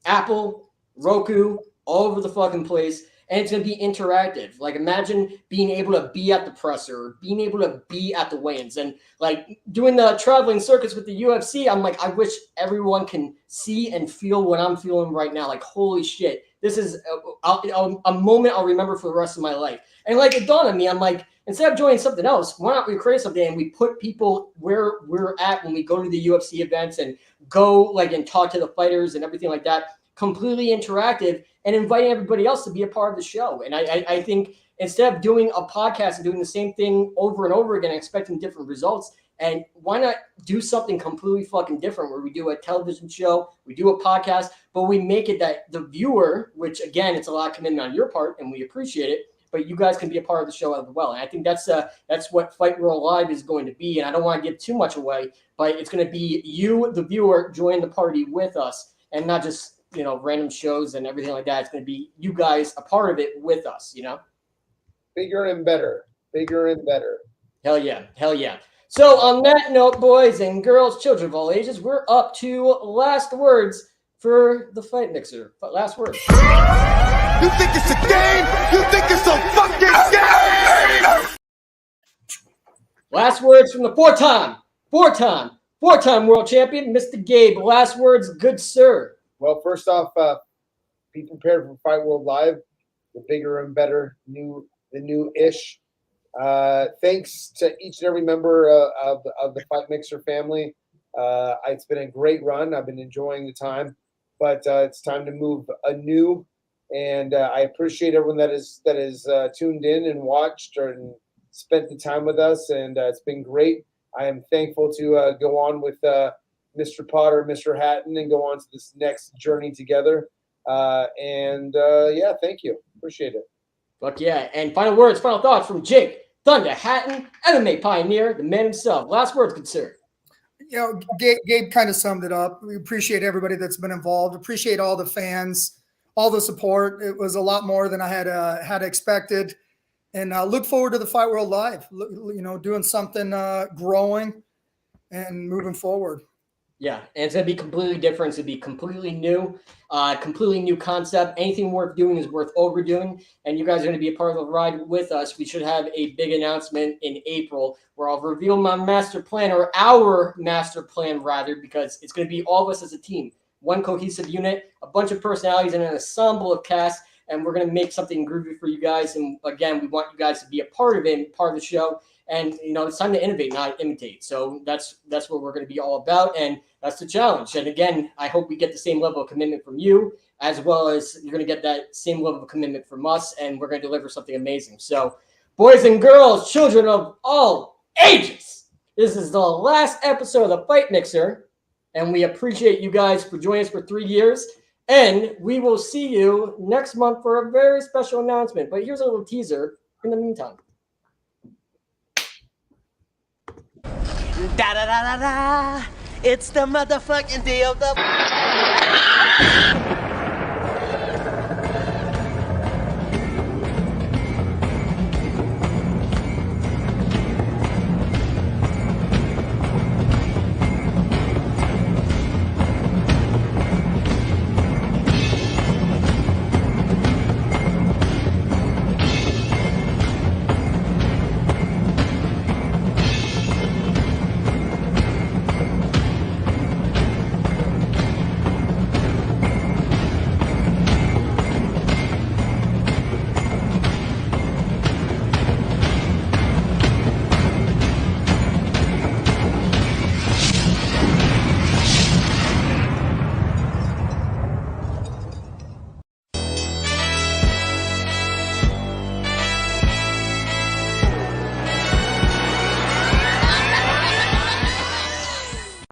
Speaker 5: Apple, Roku, all over the fucking place. And it's going to be interactive. Like, imagine being able to be at the presser, being able to be at the weigh-ins, and like doing the traveling circuits with the UFC. I'm like, I wish everyone can see and feel what I'm feeling right now. Like, holy shit, this is a moment I'll remember for the rest of my life. And like, it dawned on me, I'm like, instead of joining something else, why not we create something and we put people where we're at when we go to the UFC events and go like and talk to the fighters and everything like that, completely interactive, and inviting everybody else to be a part of the show. And I think instead of doing a podcast and doing the same thing over and over again, expecting different results, And why not do something completely fucking different where we do a television show, we do a podcast, but we make it that the viewer, which again, it's a lot of commitment on your part and we appreciate it, but you guys can be a part of the show as well. And I think that's what Fight World Live is going to be. And I don't want to give too much away, but it's going to be you, the viewer, join the party with us and not just, random shows and everything like that. It's going to be you guys a part of it with us,
Speaker 8: Bigger and better. Bigger and better.
Speaker 5: Hell yeah. Hell yeah. So on that note, boys and girls, children of all ages, we're up to last words for the Fight Mixer. But last words.
Speaker 10: You think it's a game? You think it's a fucking game?
Speaker 5: Last words from the four-time world champion, Mr. Gabe. Last words, good sir.
Speaker 8: Well, first off, be prepared for Fight World Live, the bigger and better, the new-ish. Thanks to each and every member of the Fight Mixer family. It's been a great run. I've been enjoying the time, but it's time to move anew. And I appreciate everyone that is tuned in and watched and spent the time with us. And it's been great. I am thankful to go on with Mr. Potter, Mr. Hatton, and go on to this next journey together. Thank you. Appreciate it.
Speaker 5: Fuck yeah. And final words, final thoughts from Jake Thunder Hatton, MMA pioneer, the man himself. Last words, good sir.
Speaker 7: Gabe kind of summed it up. We appreciate everybody that's been involved. Appreciate all the fans, all the support. It was a lot more than I had expected. And look forward to the Fight World Live, doing something growing and moving forward.
Speaker 5: Yeah, and it's going to be completely different. It's going to be completely new concept. Anything worth doing is worth overdoing, and you guys are going to be a part of the ride with us. We should have a big announcement in April where I'll reveal my master plan, or our master plan, rather, because it's going to be all of us as a team, one cohesive unit, a bunch of personalities, and an ensemble of cast, and we're going to make something groovy for you guys. And again, we want you guys to be a part of it, part of the show. And, it's time to innovate, not imitate. So that's what we're going to be all about. And that's the challenge. And again, I hope we get the same level of commitment from you, as well as you're going to get that same level of commitment from us. And we're going to deliver something amazing. So boys and girls, children of all ages, this is the last episode of the Fight Mixer. And we appreciate you guys for joining us for 3 years. And we will see you next month for a very special announcement. But here's a little teaser in the meantime.
Speaker 11: Da da da da da! It's the motherfucking day of the.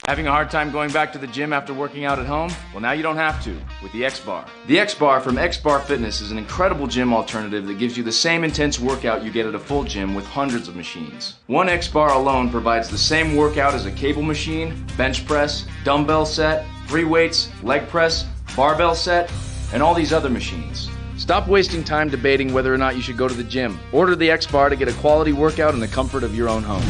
Speaker 12: Having a hard time going back to the gym after working out at home? Well, now you don't have to with the X-Bar. The X-Bar from X-Bar Fitness is an incredible gym alternative that gives you the same intense workout you get at a full gym with hundreds of machines. One X-Bar alone provides the same workout as a cable machine, bench press, dumbbell set, free weights, leg press, barbell set, and all these other machines. Stop wasting time debating whether or not you should go to the gym. Order the X-Bar to get a quality workout in the comfort of your own home.